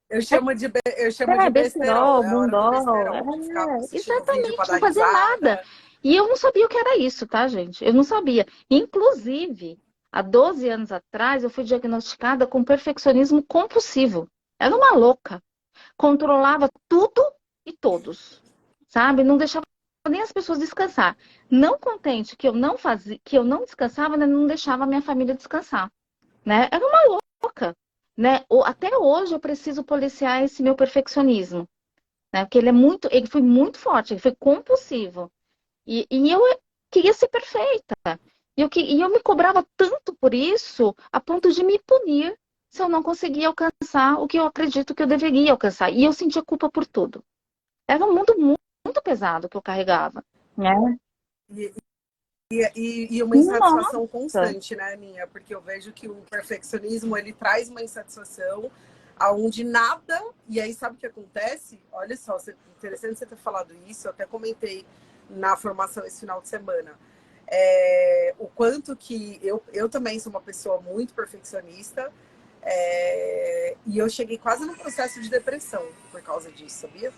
Eu chamo de besterol,
Besterol,
é a hora do
bundol,
besterol, de ficar assistindo vídeo para
exatamente,
dar
não fazia nada.
risada.
E eu não sabia o que era isso, tá, gente? Eu não sabia. Inclusive, há 12 anos atrás, eu fui diagnosticada com perfeccionismo compulsivo. Era uma louca. Controlava tudo e todos, sabe? Não deixava nem as pessoas descansar. Não contente que eu não fazia, que eu não descansava, né? Não deixava a minha família descansar, né? Era uma louca, né? Até hoje eu preciso policiar esse meu perfeccionismo, né? Porque ele foi muito forte, ele foi compulsivo. E eu queria ser perfeita. E eu me cobrava tanto por isso, a ponto de me punir se eu não conseguia alcançar o que eu acredito que eu deveria alcançar. E eu sentia culpa por tudo. Era um mundo muito, muito pesado que eu carregava, né?
E uma insatisfação constante, né, Aninha? Porque eu vejo que o perfeccionismo, ele traz uma insatisfação aonde nada... E aí, sabe o que acontece? Olha só, interessante você ter falado isso, eu até comentei na formação esse final de semana. O quanto que... Eu também sou uma pessoa muito perfeccionista, e eu cheguei quase no processo de depressão por causa disso, sabia?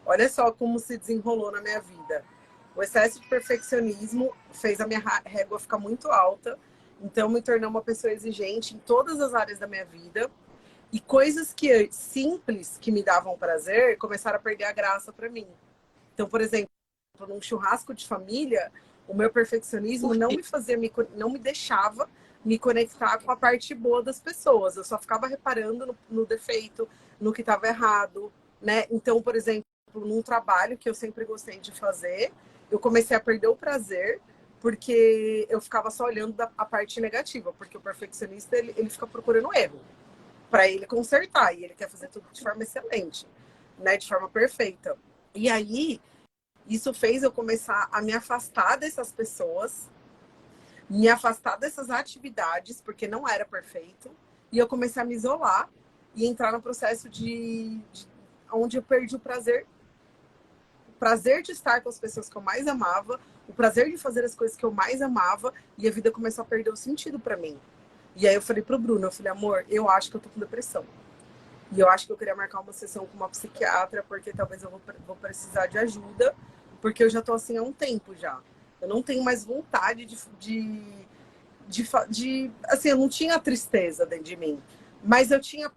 Olha só como se desenrolou na minha vida. O excesso de perfeccionismo fez a minha régua ficar muito alta, então me tornei uma pessoa exigente em todas as áreas da minha vida, e coisas simples que me davam prazer começaram a perder a graça para mim. Então, por exemplo, num churrasco de família, o meu perfeccionismo não me deixava me conectar com a parte boa das pessoas. Eu só ficava reparando no defeito, no que estava errado, né? Então, por exemplo, num trabalho que eu sempre gostei de fazer, eu comecei a perder o prazer porque eu ficava só olhando a parte negativa, porque o perfeccionista ele fica procurando erro para ele consertar e ele quer fazer tudo de forma excelente, né? De forma perfeita. E aí isso fez eu começar a me afastar dessas pessoas, me afastar dessas atividades, porque não era perfeito, e eu comecei a me isolar e entrar no processo onde eu perdi o prazer de estar com as pessoas que eu mais amava, o prazer de fazer as coisas que eu mais amava, e a vida começou a perder o sentido para mim. E aí eu falei pro Bruno, eu falei, amor, eu acho que eu tô com depressão. E eu acho que eu queria marcar uma sessão com uma psiquiatra, porque talvez eu vou precisar de ajuda, porque eu já tô assim há um tempo já. Eu não tenho mais vontade assim, eu não tinha tristeza dentro de mim, mas eu tinha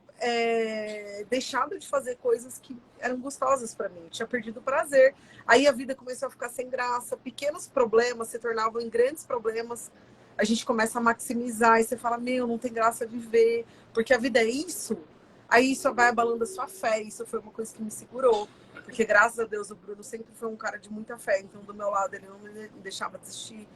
deixado de fazer coisas que eram gostosas para mim. Eu tinha perdido o prazer. Aí a vida começou a ficar sem graça. Pequenos problemas se tornavam em grandes problemas. A gente começa a maximizar e você fala, meu, não tem graça viver, porque a vida é isso. Aí isso vai abalando a sua fé. Isso foi uma coisa que me segurou. Porque, graças a Deus, o Bruno sempre foi um cara de muita fé. Então, do meu lado, ele não me deixava desistir.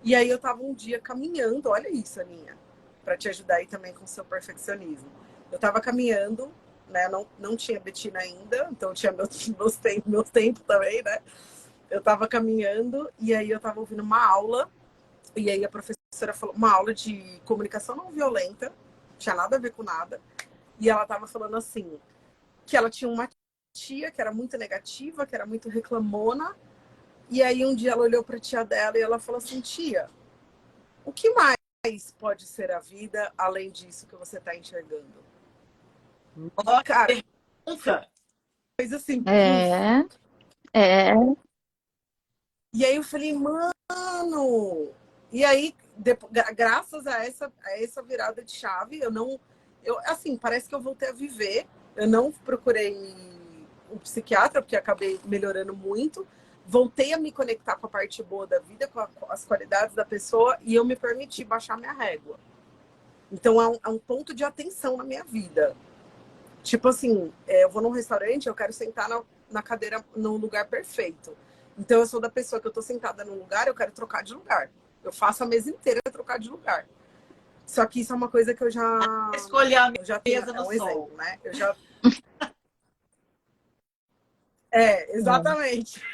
E aí eu tava um dia caminhando, olha isso, Aninha, para te ajudar aí também com o seu perfeccionismo. Eu tava caminhando, né? Não tinha Betina ainda, então tinha meus tempos também, né? Eu tava caminhando e aí eu tava ouvindo uma aula. E aí a professora falou, uma aula de comunicação não violenta, não tinha nada a ver com nada. E ela tava falando assim, que ela tinha uma tia que era muito negativa, que era muito reclamona. E aí um dia ela olhou pra tia dela e ela falou assim, tia, o que mais pode ser a vida além disso que você tá enxergando?
Nossa,
Cara,
pergunta.
fez assim,
É, é,
e aí eu falei, mano... E aí, graças a essa virada de chave, assim, parece que eu voltei a viver. Eu não procurei um psiquiatra, porque acabei melhorando muito. Voltei a me conectar com a parte boa da vida, com as qualidades da pessoa, e eu me permiti baixar minha régua. Então, é um ponto de atenção na minha vida. Tipo assim, eu vou num restaurante, eu quero sentar na cadeira, num lugar perfeito. Então, eu sou da pessoa que eu tô sentada num lugar, eu quero trocar de lugar. Eu faço a mesa inteira trocar de lugar. Só que isso é uma coisa que eu já...
Escolher a
Eu já tenho,
mesa no
um
sol.
exemplo, né? Eu já...
é,
exatamente.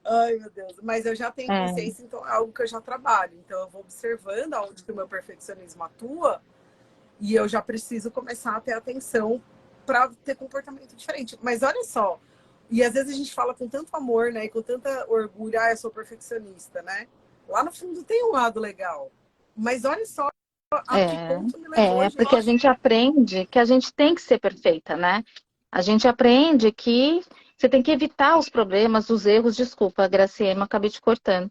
Ai, meu Deus. Mas eu já tenho
é.
consciência, então é algo que eu já trabalho. Então, eu vou observando aonde que o meu perfeccionismo atua e eu já preciso começar a ter atenção para ter comportamento diferente. Mas olha só, e às vezes a gente fala com tanto amor, né? E com tanta orgulho, eu sou perfeccionista, né? Lá no fundo tem um lado legal. Mas olha só a que ponto me levou,
Porque a
gente.
gente aprende que a gente tem que ser perfeita, né? A gente aprende que você tem que evitar os problemas, os erros. Desculpa, Graciema, acabei te cortando.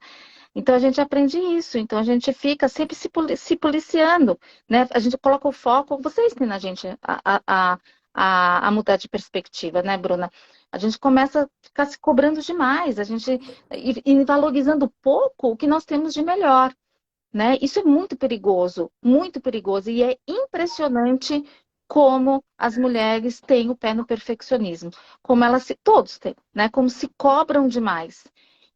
Então a gente aprende isso. Então a gente fica sempre se policiando, né? A gente coloca o foco. Você ensina a gente a mudar de perspectiva, né, Bruna? A gente começa a ficar se cobrando demais, a gente e valorizando pouco o que nós temos de melhor. Né? Isso é muito perigoso, e é impressionante como as mulheres têm o pé no perfeccionismo, como todos têm, né? Como se cobram demais.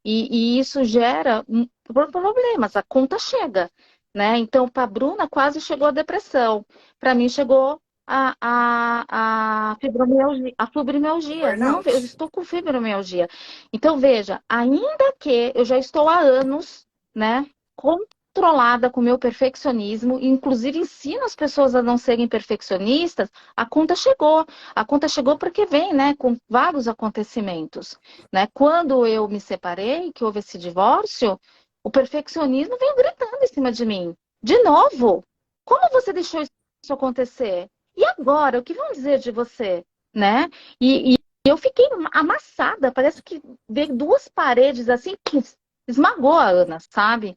E isso gera problemas, a conta chega, né? Então, para a Bruna quase chegou a depressão, para mim chegou a fibromialgia, a fibromialgia. Não, eu
Burnout.
estou com fibromialgia. Então, veja, ainda que eu já estou há anos, né? Controlada com o meu perfeccionismo, inclusive ensino as pessoas a não serem perfeccionistas, a conta chegou. A conta chegou porque vem, né, com vários acontecimentos, né? Quando eu me separei, que houve esse divórcio, o perfeccionismo veio gritando em cima de mim. De novo, como você deixou isso acontecer? E agora, o que vão dizer de você, né? E eu fiquei amassada, parece que veio duas paredes assim que esmagou a Ana, sabe?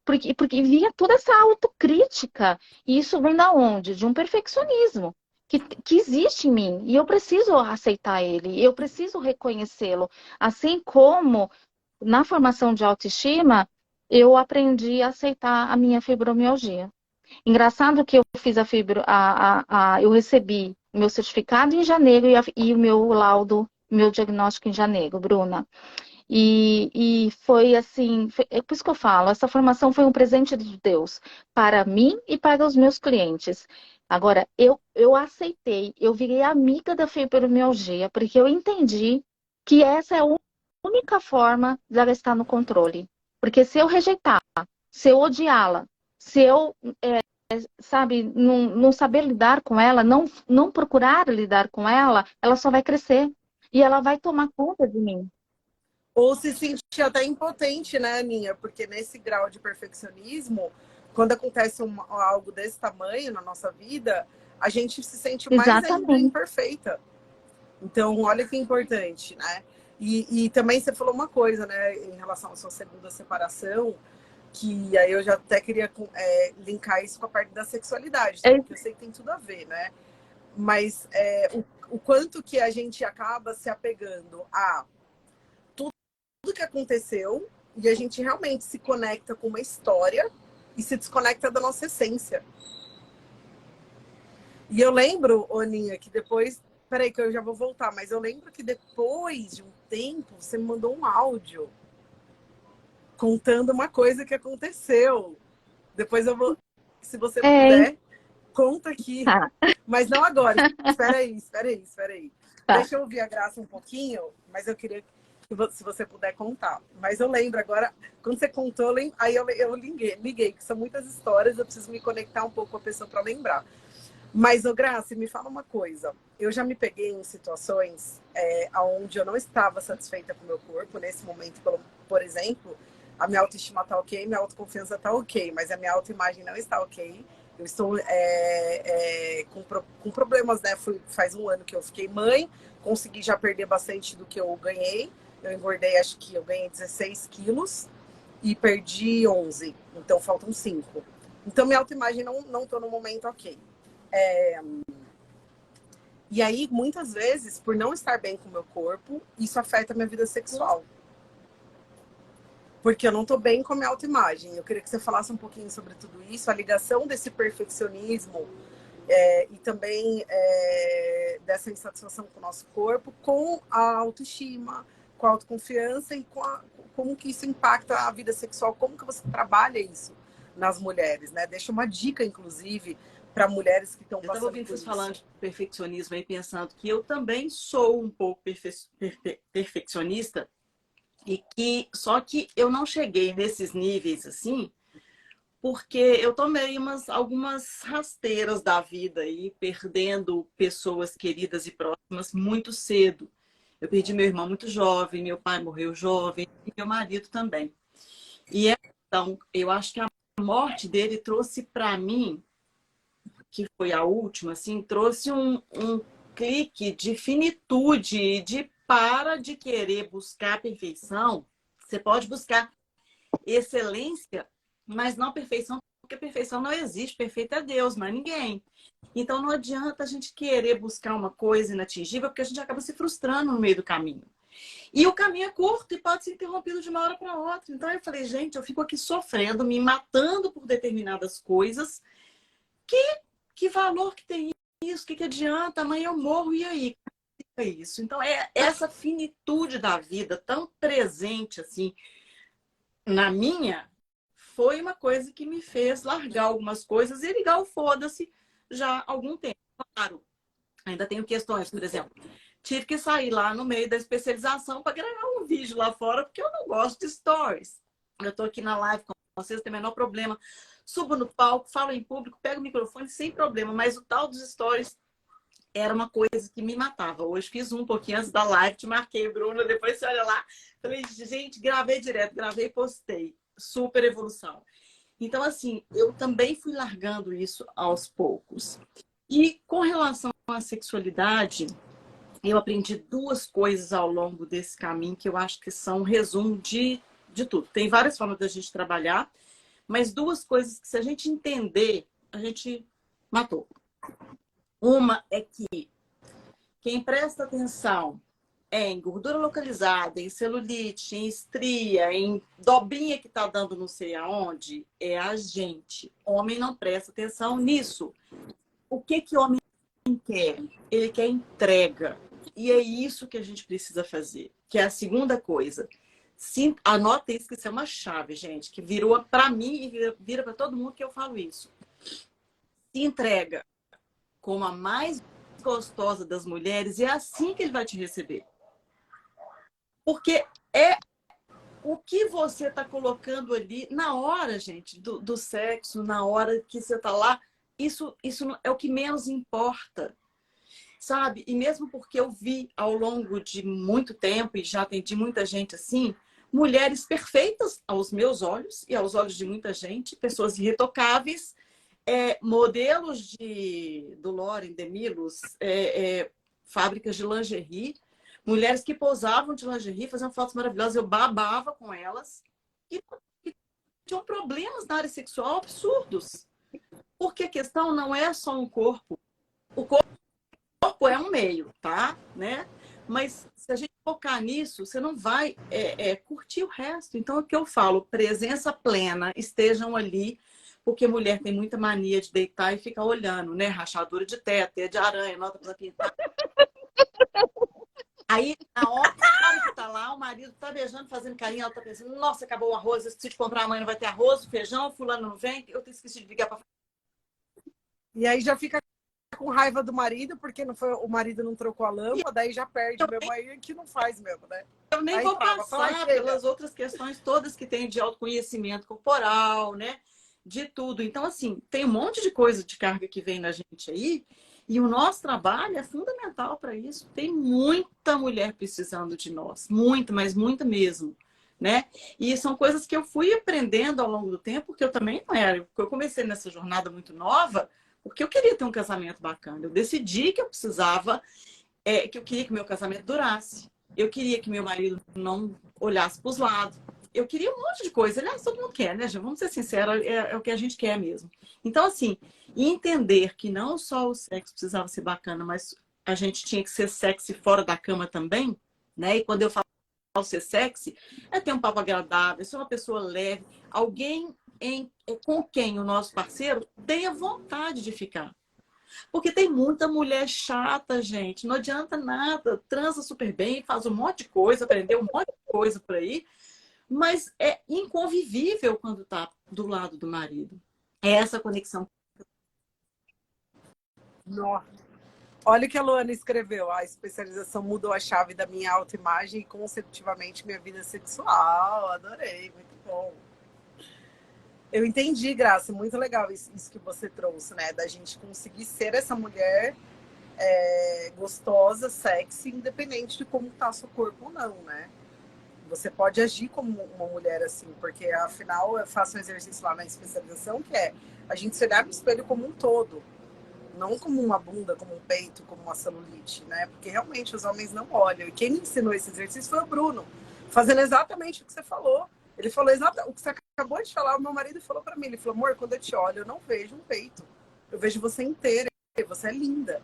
Porque via toda essa autocrítica. E isso vem da onde? De um perfeccionismo que existe em mim. E eu preciso aceitar ele, eu preciso reconhecê-lo. Assim como na formação de autoestima, eu aprendi a aceitar a minha fibromialgia. Engraçado que eu fiz eu recebi o meu certificado em janeiro e o meu laudo, meu diagnóstico em janeiro, Bruna. E foi assim, é por isso que eu falo, essa formação foi um presente de Deus para mim e para os meus clientes. Agora, eu aceitei, eu virei amiga da fibromialgia, porque eu entendi que essa é a única forma de ela estar no controle. Porque se eu rejeitar, se eu odiá-la, se eu, sabe, não saber lidar com ela, não procurar lidar com ela só vai crescer. E ela vai tomar conta de mim.
Ou se sentir até impotente, né, Aninha? Porque nesse grau de perfeccionismo, quando acontece algo desse tamanho na nossa vida, a gente se sente mais ainda
Exatamente.
imperfeita. Então, olha que importante, né? E também você falou uma coisa, né, em relação à sua segunda separação. que aí eu já até queria linkar isso com a parte da sexualidade,
É,
porque eu sei que tem tudo a ver, né? Mas o quanto que a gente acaba se apegando a tudo que aconteceu e a gente realmente se conecta com uma história e se desconecta da nossa essência. E eu lembro, Oninha, que depois... Peraí que eu já vou voltar, mas eu lembro que depois de um tempo você me mandou um áudio contando uma coisa que aconteceu. Depois eu vou... Se você
é,
puder, conta aqui.
tá,
Mas não agora. Espera aí.
tá.
Deixa eu ouvir a Graça um pouquinho, mas eu queria que se você puder contar. Mas eu lembro agora, quando você contou, aí eu liguei, que são muitas histórias, eu preciso me conectar um pouco com a pessoa para lembrar. Mas, ô Graça, me fala uma coisa. Eu já me peguei em situações onde eu não estava satisfeita com o meu corpo. Nesse momento, por exemplo, a minha autoestima está ok, minha autoconfiança está ok, mas a minha autoimagem não está ok. Eu estou com problemas, né? Faz um ano que eu fiquei mãe, consegui já perder bastante do que eu ganhei. Eu engordei, acho que eu ganhei 16 quilos e perdi 11. Então, faltam 5. Então, minha autoimagem não estou no momento ok. E aí, muitas vezes, por não estar bem com o meu corpo, isso afeta a minha vida sexual. Porque eu não tô bem com a minha autoimagem. Eu queria que você falasse um pouquinho sobre tudo isso, a ligação desse perfeccionismo e também dessa insatisfação com o nosso corpo, com a autoestima, com a autoconfiança e como que isso impacta a vida sexual, como que você trabalha isso nas mulheres, né? Deixa uma dica, inclusive, para mulheres que estão passando por isso.
Eu estava ouvindo vocês falando de perfeccionismo aí, pensando que eu também sou um pouco perfeccionista, só que eu não cheguei nesses níveis assim, porque eu tomei algumas rasteiras da vida aí, perdendo pessoas queridas e próximas muito cedo. Eu perdi meu irmão muito jovem, meu pai morreu jovem, e meu marido também. E então, eu acho que a morte dele trouxe para mim, que foi a última, assim, trouxe um clique de finitude, de para de querer buscar perfeição. Você pode buscar excelência, mas não perfeição, porque perfeição não existe. Perfeito é Deus, não é ninguém. Então não adianta a gente querer buscar uma coisa inatingível, porque a gente acaba se frustrando no meio do caminho. E o caminho é curto e pode ser interrompido de uma hora para outra. Então eu falei, gente, eu fico aqui sofrendo, me matando por determinadas coisas. Que valor que tem isso? Que adianta? Amanhã eu morro e aí? É isso. Então é essa finitude da vida tão presente assim na minha, foi uma coisa que me fez largar algumas coisas e ligar o foda-se já há algum tempo. Claro, ainda tenho questões, por exemplo, tive que sair lá no meio da especialização para gravar um vídeo lá fora, porque eu não gosto de stories. Eu tô aqui na live com vocês, não tem o menor problema. Subo no palco, falo em público, pego o microfone sem problema, mas o tal dos stories era uma coisa que me matava. Hoje fiz um pouquinho antes da live, te marquei, Bruna, depois você olha lá. Falei, gente, gravei direto, gravei e postei. Super evolução. Então, assim, eu também fui largando isso aos poucos. E com relação à sexualidade, eu aprendi duas coisas ao longo desse caminho que eu acho que são um resumo de tudo. Tem várias formas da gente trabalhar, mas duas coisas que, se a gente entender, a gente matou. Uma é que quem presta atenção em gordura localizada, em celulite, em estria, em dobrinha que tá dando não sei aonde, é a gente. Homem não presta atenção nisso. O que homem quer? Ele quer entrega. E é isso que a gente precisa fazer, que é a segunda coisa. Anota isso, que isso é uma chave, gente, que virou para mim e vira para todo mundo que eu falo isso. Se entrega como a mais gostosa das mulheres, e é assim que ele vai te receber. Porque é o que você está colocando ali na hora, gente, do sexo, na hora que você está lá, isso é o que menos importa, sabe? E mesmo porque eu vi ao longo de muito tempo, e já atendi muita gente assim, mulheres perfeitas aos meus olhos e aos olhos de muita gente, pessoas irretocáveis, modelos do Lauren, de Milos, fábricas de lingerie, mulheres que posavam de lingerie, faziam fotos maravilhosas, eu babava com elas, e tinham problemas na área sexual absurdos. Porque a questão não é só um corpo. O corpo é um meio, tá? Né? Mas se a gente focar nisso, você não vai curtir o resto. Então, é o que eu falo, presença plena, estejam ali, porque mulher tem muita mania de deitar e ficar olhando, né? Rachadura de teto, teia de aranha, nota para pintar. Aí, na hora que tá lá, o marido tá beijando, fazendo carinho, ela tá pensando, nossa, acabou o arroz, eu esqueci de comprar, amanhã não vai ter arroz, feijão, fulano não vem, eu esqueci de ligar pra...
E aí já fica com raiva do marido, porque não foi, o marido não trocou a lâmpada, daí já perde mesmo, aí que não faz mesmo, né?
Eu nem
aí
vou
trava,
passar pelas outras questões todas que tem de autoconhecimento corporal, né? De tudo. Então, assim, tem um monte de coisa de carga que vem na gente aí, e o nosso trabalho é fundamental para isso. Tem muita mulher precisando de nós. Muita, mas muita mesmo. Né? E são coisas que eu fui aprendendo ao longo do tempo, porque eu também não era. Eu comecei nessa jornada muito nova, porque eu queria ter um casamento bacana. Eu decidi que eu precisava, que eu queria que meu casamento durasse. Eu queria que meu marido não olhasse para os lados. Eu queria um monte de coisa. Aliás, todo mundo quer, né, gente? Vamos ser sinceros, é o que a gente quer mesmo. Então, assim, entender que não só o sexo precisava ser bacana, mas a gente tinha que ser sexy fora da cama também, né? E quando eu falo ser sexy, é ter um papo agradável, ser uma pessoa leve, alguém com quem o nosso parceiro tenha vontade de ficar. Porque tem muita mulher chata, gente. Não adianta nada. Transa super bem, faz um monte de coisa, aprendeu um monte de coisa por aí, mas é inconvivível quando tá do lado do marido. É essa conexão.
Nossa. Olha o que a Luana escreveu. A especialização mudou a chave da minha autoimagem e, consecutivamente, minha vida sexual. Adorei, muito bom. Eu entendi, Graça. Muito legal isso que você trouxe, né? Da gente conseguir ser essa mulher gostosa, sexy, independente de como tá seu corpo ou não, né? Você pode agir como uma mulher assim, porque afinal eu faço um exercício lá na especialização que é a gente se olhar no espelho como um todo, não como uma bunda, como um peito, como uma celulite, né? Porque realmente os homens não olham. E quem me ensinou esse exercício foi o Bruno, fazendo exatamente o que você falou. Ele falou exatamente o que você acabou de falar. O meu marido falou para mim, ele falou: amor, quando eu te olho, eu não vejo um peito, eu vejo você inteira, você é linda,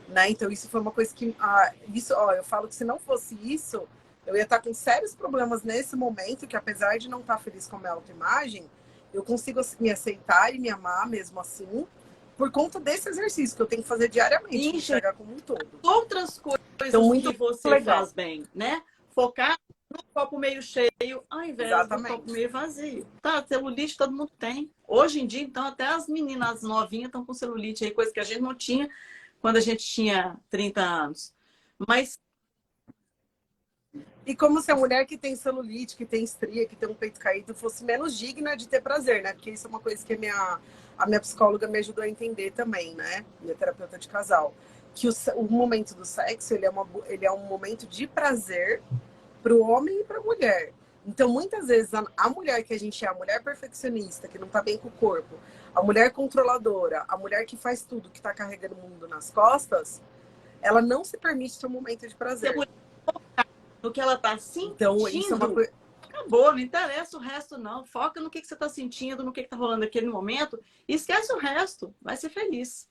né? Então isso foi uma coisa que eu falo que se não fosse isso, eu ia estar com sérios problemas nesse momento, que apesar de não estar feliz com a minha autoimagem, eu consigo me aceitar e me amar mesmo assim, por conta desse exercício que eu tenho que fazer diariamente, me enxergar como um todo.
Outras coisas então, muito que você legal. Faz bem, né? Focar no copo meio cheio, ao invés do copo meio vazio. Tá, celulite todo mundo tem. Hoje em dia, então, até as meninas novinhas estão com celulite aí, coisa que a gente não tinha quando a gente tinha 30 anos. Mas
e como se a mulher que tem celulite, que tem estria, que tem um peito caído, fosse menos digna de ter prazer, né? Porque isso é uma coisa que a minha psicóloga me ajudou a entender também, né? Minha terapeuta de casal. Que o momento do sexo, ele é um momento de prazer para o homem e para a mulher. Então, muitas vezes, a mulher que a gente é, a mulher perfeccionista, que não tá bem com o corpo, a mulher controladora, a mulher que faz tudo, que tá carregando o mundo nas costas, ela não se permite ter um momento de prazer.
No que ela tá sentindo,
então, isso é uma coisa...
acabou, não interessa o resto não. Foca no que você tá sentindo, no que tá rolando naquele momento, e esquece o resto, vai ser feliz.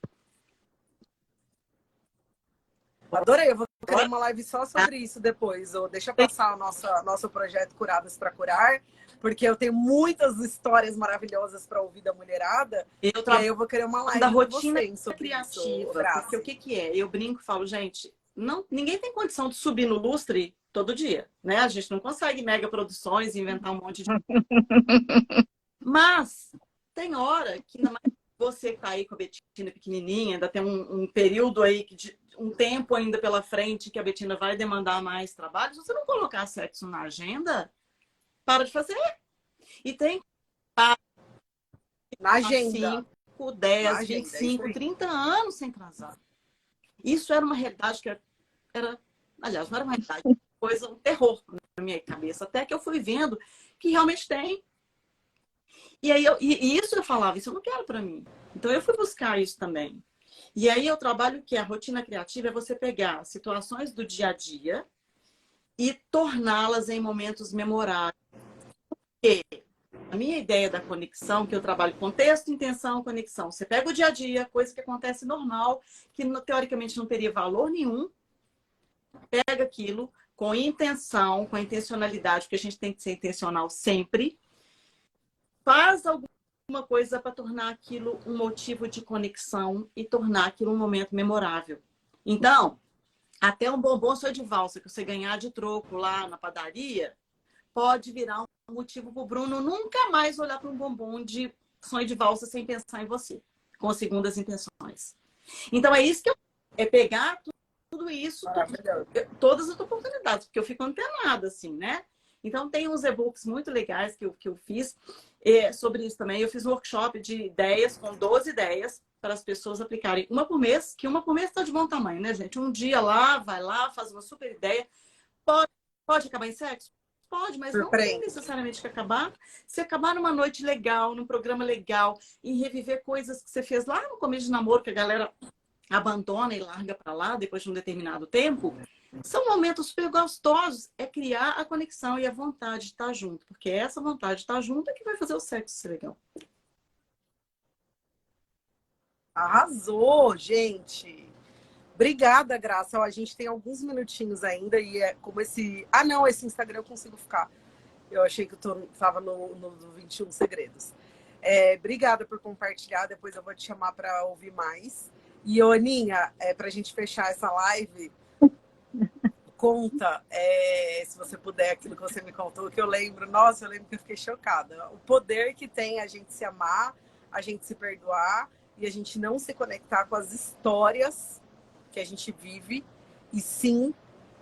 Adorei, eu vou criar uma live só sobre isso depois. Ou deixa passar o nosso projeto Curadas para Curar, porque eu tenho muitas histórias maravilhosas para ouvir da mulherada. E aí eu vou querer uma live
da rotina
criativa.
Porque o que é? Eu brinco e falo, gente, ninguém tem condição de subir no lustre todo dia, né? A gente não consegue mega produções e inventar um monte de... Mas tem hora que você que tá aí com a Betina pequenininha, ainda tem um período aí, um tempo ainda pela frente que a Betina vai demandar mais trabalho. Se você não colocar sexo na agenda, para de fazer. E tem
na agenda
5, 10, 25, 30 anos sem transar. Isso era uma realidade que era... Aliás, não era uma realidade, coisa, um terror na minha cabeça. Até que eu fui vendo que realmente tem. E aí isso eu falava, isso eu não quero para mim. Então eu fui buscar isso também. E aí eu trabalho que a rotina criativa é você pegar situações do dia a dia e torná-las em momentos memoráveis. Porque a minha ideia da conexão, que eu trabalho contexto, intenção, conexão. Você pega o dia a dia, coisa que acontece normal, que teoricamente não teria valor nenhum, pega aquilo com intenção, com intencionalidade, porque a gente tem que ser intencional sempre, faz alguma coisa para tornar aquilo um motivo de conexão e tornar aquilo um momento memorável. Então, até um bombom sonho de valsa que você ganhar de troco lá na padaria, pode virar um motivo para o Bruno nunca mais olhar para um bombom de sonho de valsa sem pensar em você, com segundas intenções. Então, é isso que é pegar tudo isso, todas as oportunidades, porque eu fico antenada, assim, né? Então, tem uns e-books muito legais que eu fiz sobre isso também. Eu fiz um workshop de ideias, com 12 ideias, para as pessoas aplicarem uma por mês, que uma por mês está de bom tamanho, né, gente? Um dia lá, vai lá, faz uma super ideia. Pode acabar em sexo? Pode, mas não tem necessariamente que acabar. Se acabar numa noite legal, num programa legal, e reviver coisas que você fez lá no começo de namoro, que a galera abandona e larga para lá depois de um determinado tempo, são momentos super gostosos. É criar a conexão e a vontade de estar junto, porque essa vontade de estar junto é que vai fazer o sexo ser legal.
Arrasou, gente! Obrigada, Graça. Ó, a gente tem alguns minutinhos ainda e é como esse... Ah, não, esse Instagram eu consigo ficar. Eu achei que eu estava no 21 Segredos. Obrigada por compartilhar. Depois eu vou te chamar para ouvir mais. E, Aninha, para a gente fechar essa live, conta, se você puder, aquilo que você me contou, que eu lembro. Nossa, eu lembro que eu fiquei chocada. O poder que tem a gente se amar, a gente se perdoar e a gente não se conectar com as histórias que a gente vive, e sim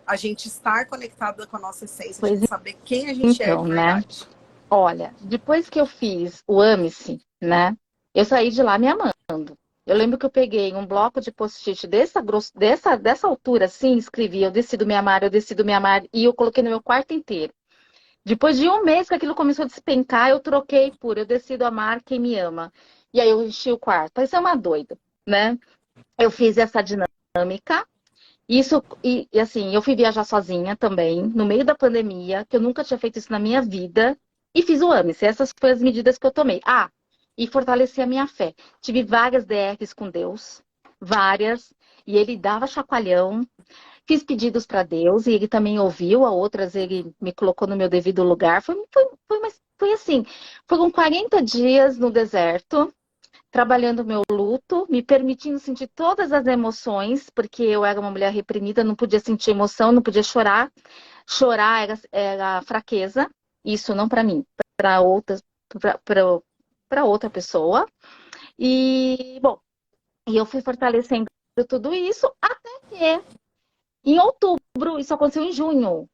a gente estar conectada com a nossa essência, a gente saber quem a gente é de verdade.
Né? Olha, depois que eu fiz o Ame-se, né? Eu saí de lá me amando. Eu lembro que eu peguei um bloco de post-it dessa altura, assim, escrevi, eu decido me amar, e eu coloquei no meu quarto inteiro. Depois de um mês que aquilo começou a despencar, eu troquei por eu decido amar quem me ama. E aí eu enchi o quarto. Parecia uma doida, né? Eu fiz essa dinâmica. Isso, e assim, eu fui viajar sozinha também, no meio da pandemia, que eu nunca tinha feito isso na minha vida, e fiz o AME-se. Essas foram as medidas que eu tomei. Ah, e fortaleci a minha fé. Tive várias DRs com Deus, várias, e ele dava chacoalhão. Fiz pedidos para Deus, e ele também ouviu, a outras ele me colocou no meu devido lugar. Foi assim, foram 40 dias no deserto, trabalhando o meu luto, me permitindo sentir todas as emoções, porque eu era uma mulher reprimida, não podia sentir emoção, não podia chorar. Chorar era fraqueza, isso não para mim, para outra pessoa. E, bom, e eu fui fortalecendo tudo isso até que em outubro, isso aconteceu em junho,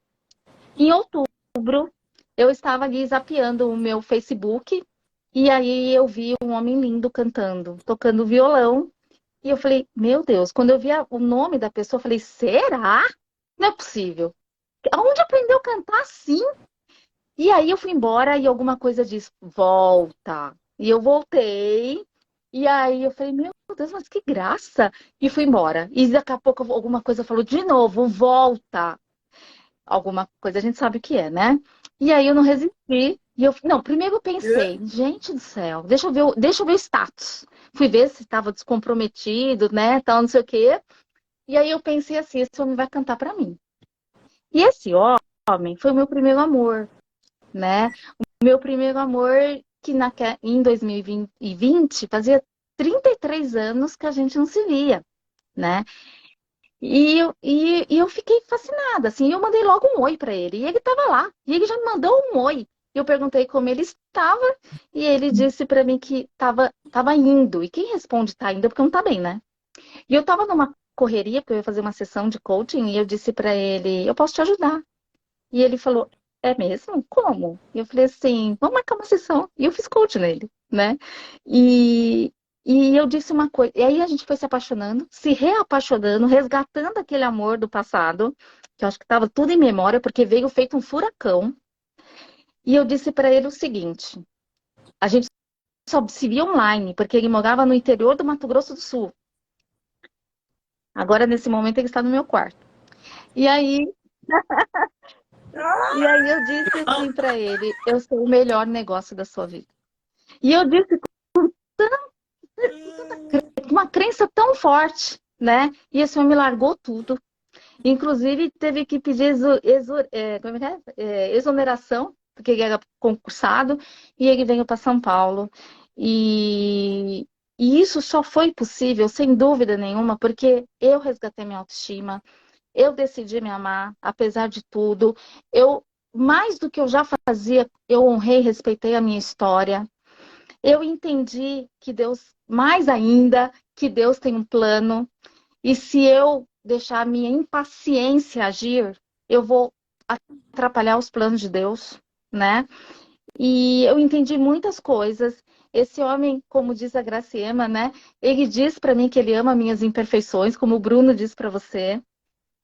em outubro, eu estava ali zapeando o meu Facebook. E aí eu vi um homem lindo cantando, tocando violão. E eu falei, meu Deus, quando eu vi o nome da pessoa, eu falei, será? Não é possível. Aonde aprendeu a cantar assim? E aí eu fui embora e alguma coisa disse, volta. E eu voltei. E aí eu falei, meu Deus, mas que graça. E fui embora. E daqui a pouco alguma coisa falou, de novo, volta. Alguma coisa a gente sabe o que é, né? E aí eu não resisti. Não, primeiro eu pensei, gente do céu, deixa eu ver o status. Fui ver se estava descomprometido, né, tal, não sei o quê. E aí eu pensei assim, esse homem vai cantar para mim. E esse homem foi o meu primeiro amor, né? O meu primeiro amor que em 2020 fazia 33 anos que a gente não se via, né? E eu fiquei fascinada, assim, eu mandei logo um oi para ele, e ele estava lá, e ele já me mandou um oi. Eu perguntei como ele estava, e ele disse para mim que tava indo, e quem responde tá indo é porque não tá bem, né? E eu tava numa correria, porque eu ia fazer uma sessão de coaching, e eu disse para ele, eu posso te ajudar. E ele falou, é mesmo? Como? E eu falei assim, vamos marcar uma sessão. E eu fiz coaching nele, né? E, e eu disse uma coisa, e aí a gente foi se apaixonando, se reapaixonando, resgatando aquele amor do passado, que eu acho que estava tudo em memória, porque veio feito um furacão. E eu disse para ele o seguinte, a gente só se via online, porque ele morava no interior do Mato Grosso do Sul. Agora, nesse momento, ele está no meu quarto. E aí, E aí eu disse assim para ele, eu sou o melhor negócio da sua vida. E eu disse com uma crença tão forte, né? E esse homem me largou tudo. Inclusive, teve que pedir como é que é? Exoneração, porque ele era concursado, e ele veio para São Paulo. E, e isso só foi possível, sem dúvida nenhuma, porque eu resgatei minha autoestima, eu decidi me amar, apesar de tudo. Eu, mais do que eu já fazia, eu honrei, respeitei a minha história. Eu entendi que Deus, mais ainda, que Deus tem um plano. E se eu deixar a minha impaciência agir, eu vou atrapalhar os planos de Deus, né? E eu entendi muitas coisas. Esse homem, como diz a Graciema, né? Ele diz para mim que ele ama minhas imperfeições, como o Bruno diz para você.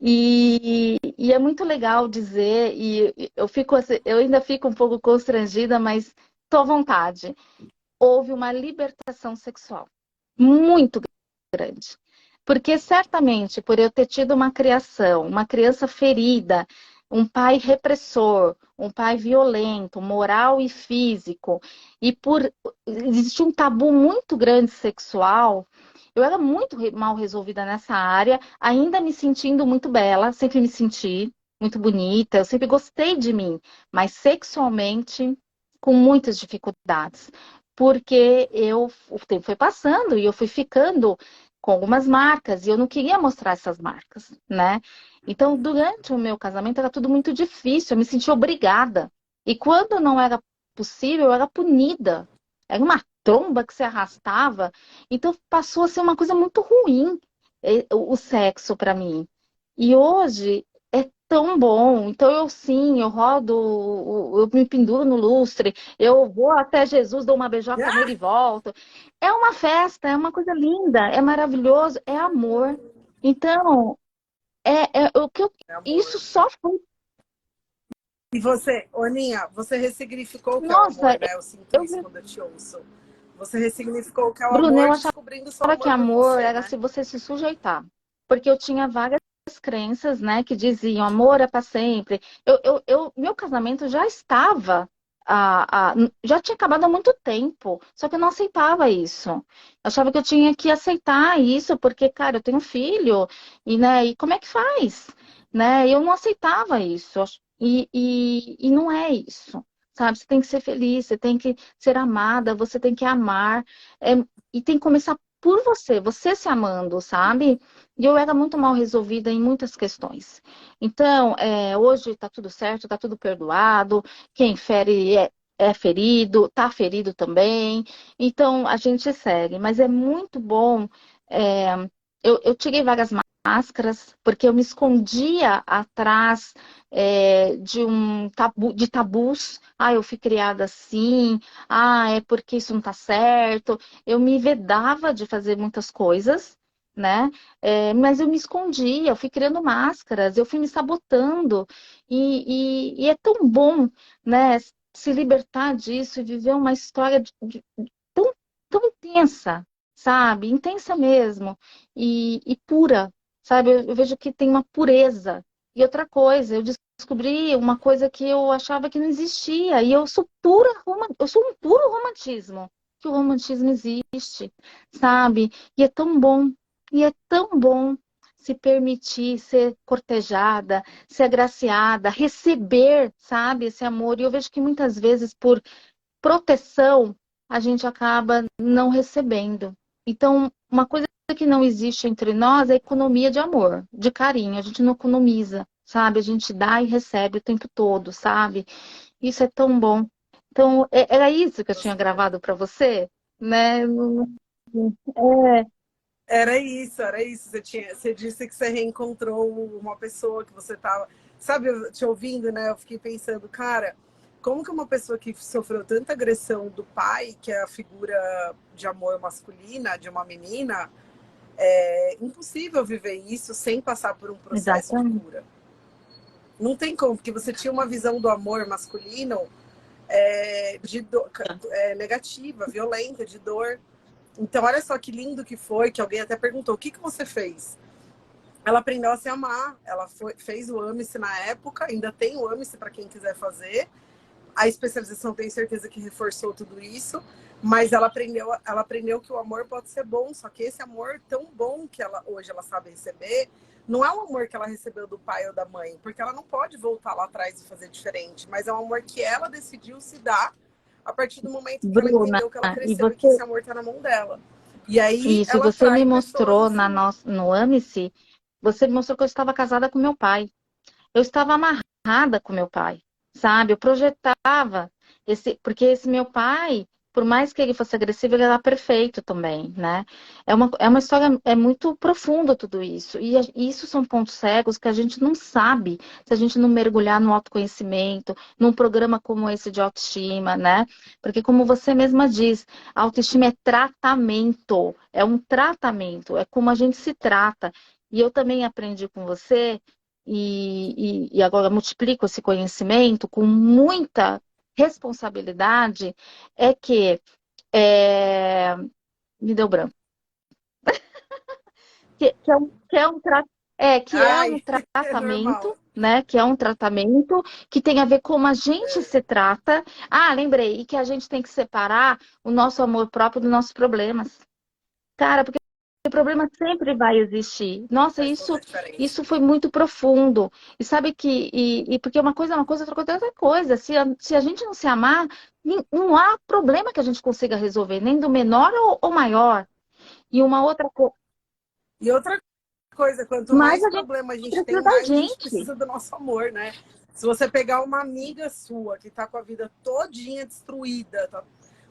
E é muito legal dizer, e eu fico, eu ainda fico um pouco constrangida, mas estou à vontade. Houve uma libertação sexual muito grande. Porque certamente, por eu ter tido uma criação, uma criança ferida, um pai repressor, um pai violento, moral e físico, e por existir um tabu muito grande sexual, eu era muito mal resolvida nessa área, ainda me sentindo muito bela, sempre me senti muito bonita, eu sempre gostei de mim, mas sexualmente com muitas dificuldades, porque o tempo foi passando e eu fui ficando com algumas marcas, e eu não queria mostrar essas marcas, né? Então, durante o meu casamento era tudo muito difícil, eu me sentia obrigada. E quando não era possível, eu era punida. Era uma tromba que se arrastava. Então, passou a ser uma coisa muito ruim, o sexo para mim. E hoje é tão bom. Então, eu sim, eu rodo, eu me penduro no lustre, eu vou até Jesus, dou uma beijoca nele e volto. É uma festa, é uma coisa linda, é maravilhoso, é amor. Então, o que
É
isso
amor.
só foi.
E você, Oninha, você ressignificou o que é o
Nossa,
amor, né? Eu sinto
eu,
isso quando eu te ouço. Você ressignificou o que é o
Bruno, eu
amor
achava
descobrindo o seu
que
amor por
amor
você,
era
né?
se você se sujeitar. Porque eu tinha várias crenças, né, que diziam amor é para sempre. Meu casamento já estava, já tinha acabado há muito tempo, só que eu não aceitava isso. Eu achava que eu tinha que aceitar isso, porque, cara, eu tenho um filho, e, né, e como é que faz? Né? Eu não aceitava isso. E não é isso. Sabe, você tem que ser feliz, você tem que ser amada, você tem que amar. É, e tem que começar por você, você se amando, sabe? E eu era muito mal resolvida em muitas questões. Então, hoje está tudo certo, está tudo perdoado. Quem fere é ferido, está ferido também. Então, a gente segue. Mas é muito bom. é, eu tirei várias máscaras, porque eu me escondia atrás de tabus. Ah, eu fui criada assim. Ah, é porque isso não está certo. Eu me vedava de fazer muitas coisas, né? Mas eu me escondia, eu fui criando máscaras, eu fui me sabotando. E é tão bom, né? Se libertar disso e viver uma história tão, tão intensa, sabe? Intensa mesmo. E pura, sabe? Eu vejo que tem uma pureza. E outra coisa, eu descobri uma coisa que eu achava que não existia. E eu sou eu sou um puro romantismo. Que o romantismo existe, sabe? E é tão bom. E é tão bom se permitir ser cortejada, ser agraciada, receber, sabe, esse amor. E eu vejo que muitas vezes, por proteção, a gente acaba não recebendo. Então, uma coisa que não existe entre nós é economia de amor, de carinho. A gente não economiza, sabe? A gente dá e recebe o tempo todo, sabe? Isso é tão bom. Então, era isso que eu tinha gravado para você, né? É,
Era isso, era isso. Você disse que você reencontrou uma pessoa que você tava. Sabe, eu te ouvindo, né? Eu fiquei pensando, cara, como que uma pessoa que sofreu tanta agressão do pai, que é a figura de amor masculina, de uma menina, é impossível viver isso sem passar por um processo de
exatamente.
cura. Não tem como, porque você tinha uma visão do amor masculino negativa, violenta, de dor. Então, olha só que lindo que foi, que alguém até perguntou, o que você fez? ela aprendeu a se amar. Ela fez o AMICE na época, ainda tem o AMICE para quem quiser fazer. A especialização, tenho certeza que reforçou tudo isso, mas ela aprendeu que o amor pode ser bom, só que esse amor tão bom que hoje ela sabe receber, não é o amor que ela recebeu do pai ou da mãe, porque ela não pode voltar lá atrás e fazer diferente, mas é um amor que ela decidiu se dar a partir do momento que ela
Bruna,
entendeu que ela
e
cresceu e que
você,
esse amor está na mão dela. E aí
isso, e
ela
você me
atrai pessoas
mostrou
assim.
no Ame-se, você me mostrou que eu estava casada com meu pai. Eu estava amarrada com meu pai, sabe? Eu projetava porque esse meu pai, por mais que ele fosse agressivo, ele era perfeito também, né? É uma história, é muito profunda tudo isso. E isso são pontos cegos que a gente não sabe se a gente não mergulhar no autoconhecimento, num programa como esse de autoestima, né? Porque como você mesma diz, a autoestima é tratamento, é um tratamento, é como a gente se trata. E eu também aprendi com você e agora multiplico esse conhecimento com muita responsabilidade, é que me deu branco. Que é um
Ai, é normal.
tratamento, né? Que é um tratamento que tem a ver com como a gente se trata. Ah, lembrei, e que a gente tem que separar o nosso amor próprio dos nossos problemas. Cara, porque o problema sempre vai existir. Nossa,
Faz toda
isso,
a diferença.
isso foi muito profundo. E sabe que, porque uma coisa é uma coisa, outra coisa é outra coisa. Se a gente não se amar, não há problema que a gente consiga resolver, nem do menor ou maior. E uma outra coisa,
E outra coisa, quanto
mas
mais
a gente
problema a gente
precisa
tem,
da
mais a gente
gente.
precisa do nosso amor, né? Se você pegar uma amiga sua que tá com a vida todinha destruída, tá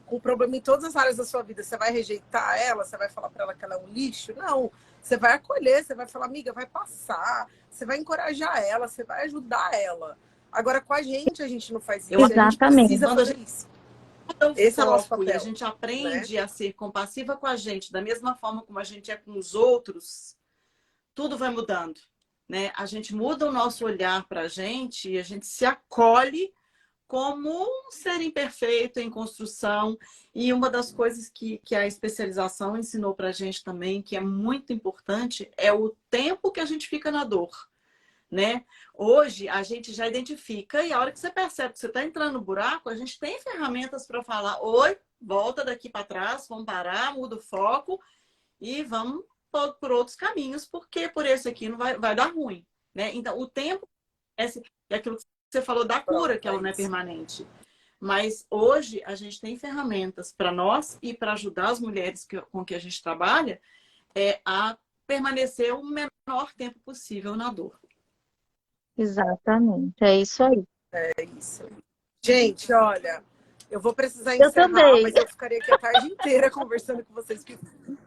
com problema em todas as áreas da sua vida, você vai rejeitar ela? Você vai falar para ela que ela é um lixo? Não. Você vai acolher, você vai falar, amiga, vai passar. Você vai encorajar ela, você vai ajudar ela. Agora, com a gente não faz isso. A gente
Exatamente.
precisa
Quando a
fazer
gente
isso.
muda o
Esse é o nosso
foco e a
papel,
gente
né?
aprende a ser compassiva com a gente, da mesma forma como a gente é com os outros, tudo vai mudando, né? A gente muda o nosso olhar para a gente e a gente se acolhe como um ser imperfeito em construção. E uma das coisas que a especialização ensinou para a gente também, que é muito importante, é o tempo que a gente fica na dor, né? Hoje a gente já identifica e a hora que você percebe que você está entrando no buraco, a gente tem ferramentas para falar: oi, volta daqui para trás, vamos parar, muda o foco e vamos por outros caminhos, porque por esse aqui não vai dar ruim, né? Então, o tempo é aquilo que você falou da cura,
Pronto,
que
é
ela não é
isso.
permanente. Mas hoje a gente tem ferramentas para nós e para ajudar as mulheres com que a gente trabalha a permanecer o menor tempo possível na dor.
Exatamente. É isso aí.
É isso. Gente, olha, eu vou precisar
Eu
encerrar,
também.
mas eu ficaria aqui a tarde inteira conversando com vocês, que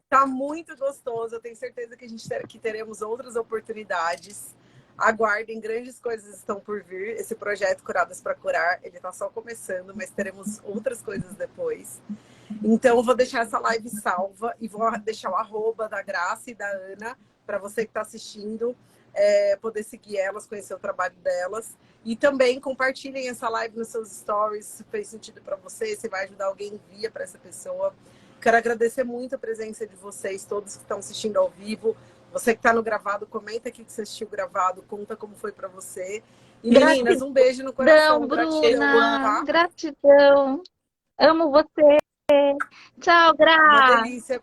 tá muito gostoso. Eu tenho certeza que que teremos outras oportunidades. Aguardem, grandes coisas estão por vir. Esse projeto Curadas para Curar, ele tá só começando, mas teremos outras coisas depois. Então, eu vou deixar essa live salva e vou deixar o arroba da Graça e da Ana para você que está assistindo poder seguir elas, conhecer o trabalho delas. E também compartilhem essa live nos seus stories, se fez sentido para você, se vai ajudar alguém, envia para essa pessoa. Quero agradecer muito a presença de vocês, todos que estão assistindo ao vivo. Você que está no gravado, comenta aqui que você assistiu gravado, conta como foi para você. E meninas, um beijo no coração,
Gratidão,
gratidão,
Bruna.
tá?
Gratidão. Amo você. Tchau,
Uma
Gra.
delícia.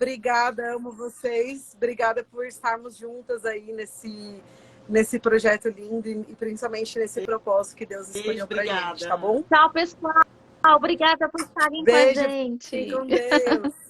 Obrigada, amo vocês. Obrigada por estarmos juntas aí nesse projeto lindo e principalmente nesse propósito que Deus
Beijo,
escolheu pra gente, tá
obrigada.
bom?
Tchau, pessoal. Obrigada por estarem com a
Beijo, fiquem
gente.
com Deus.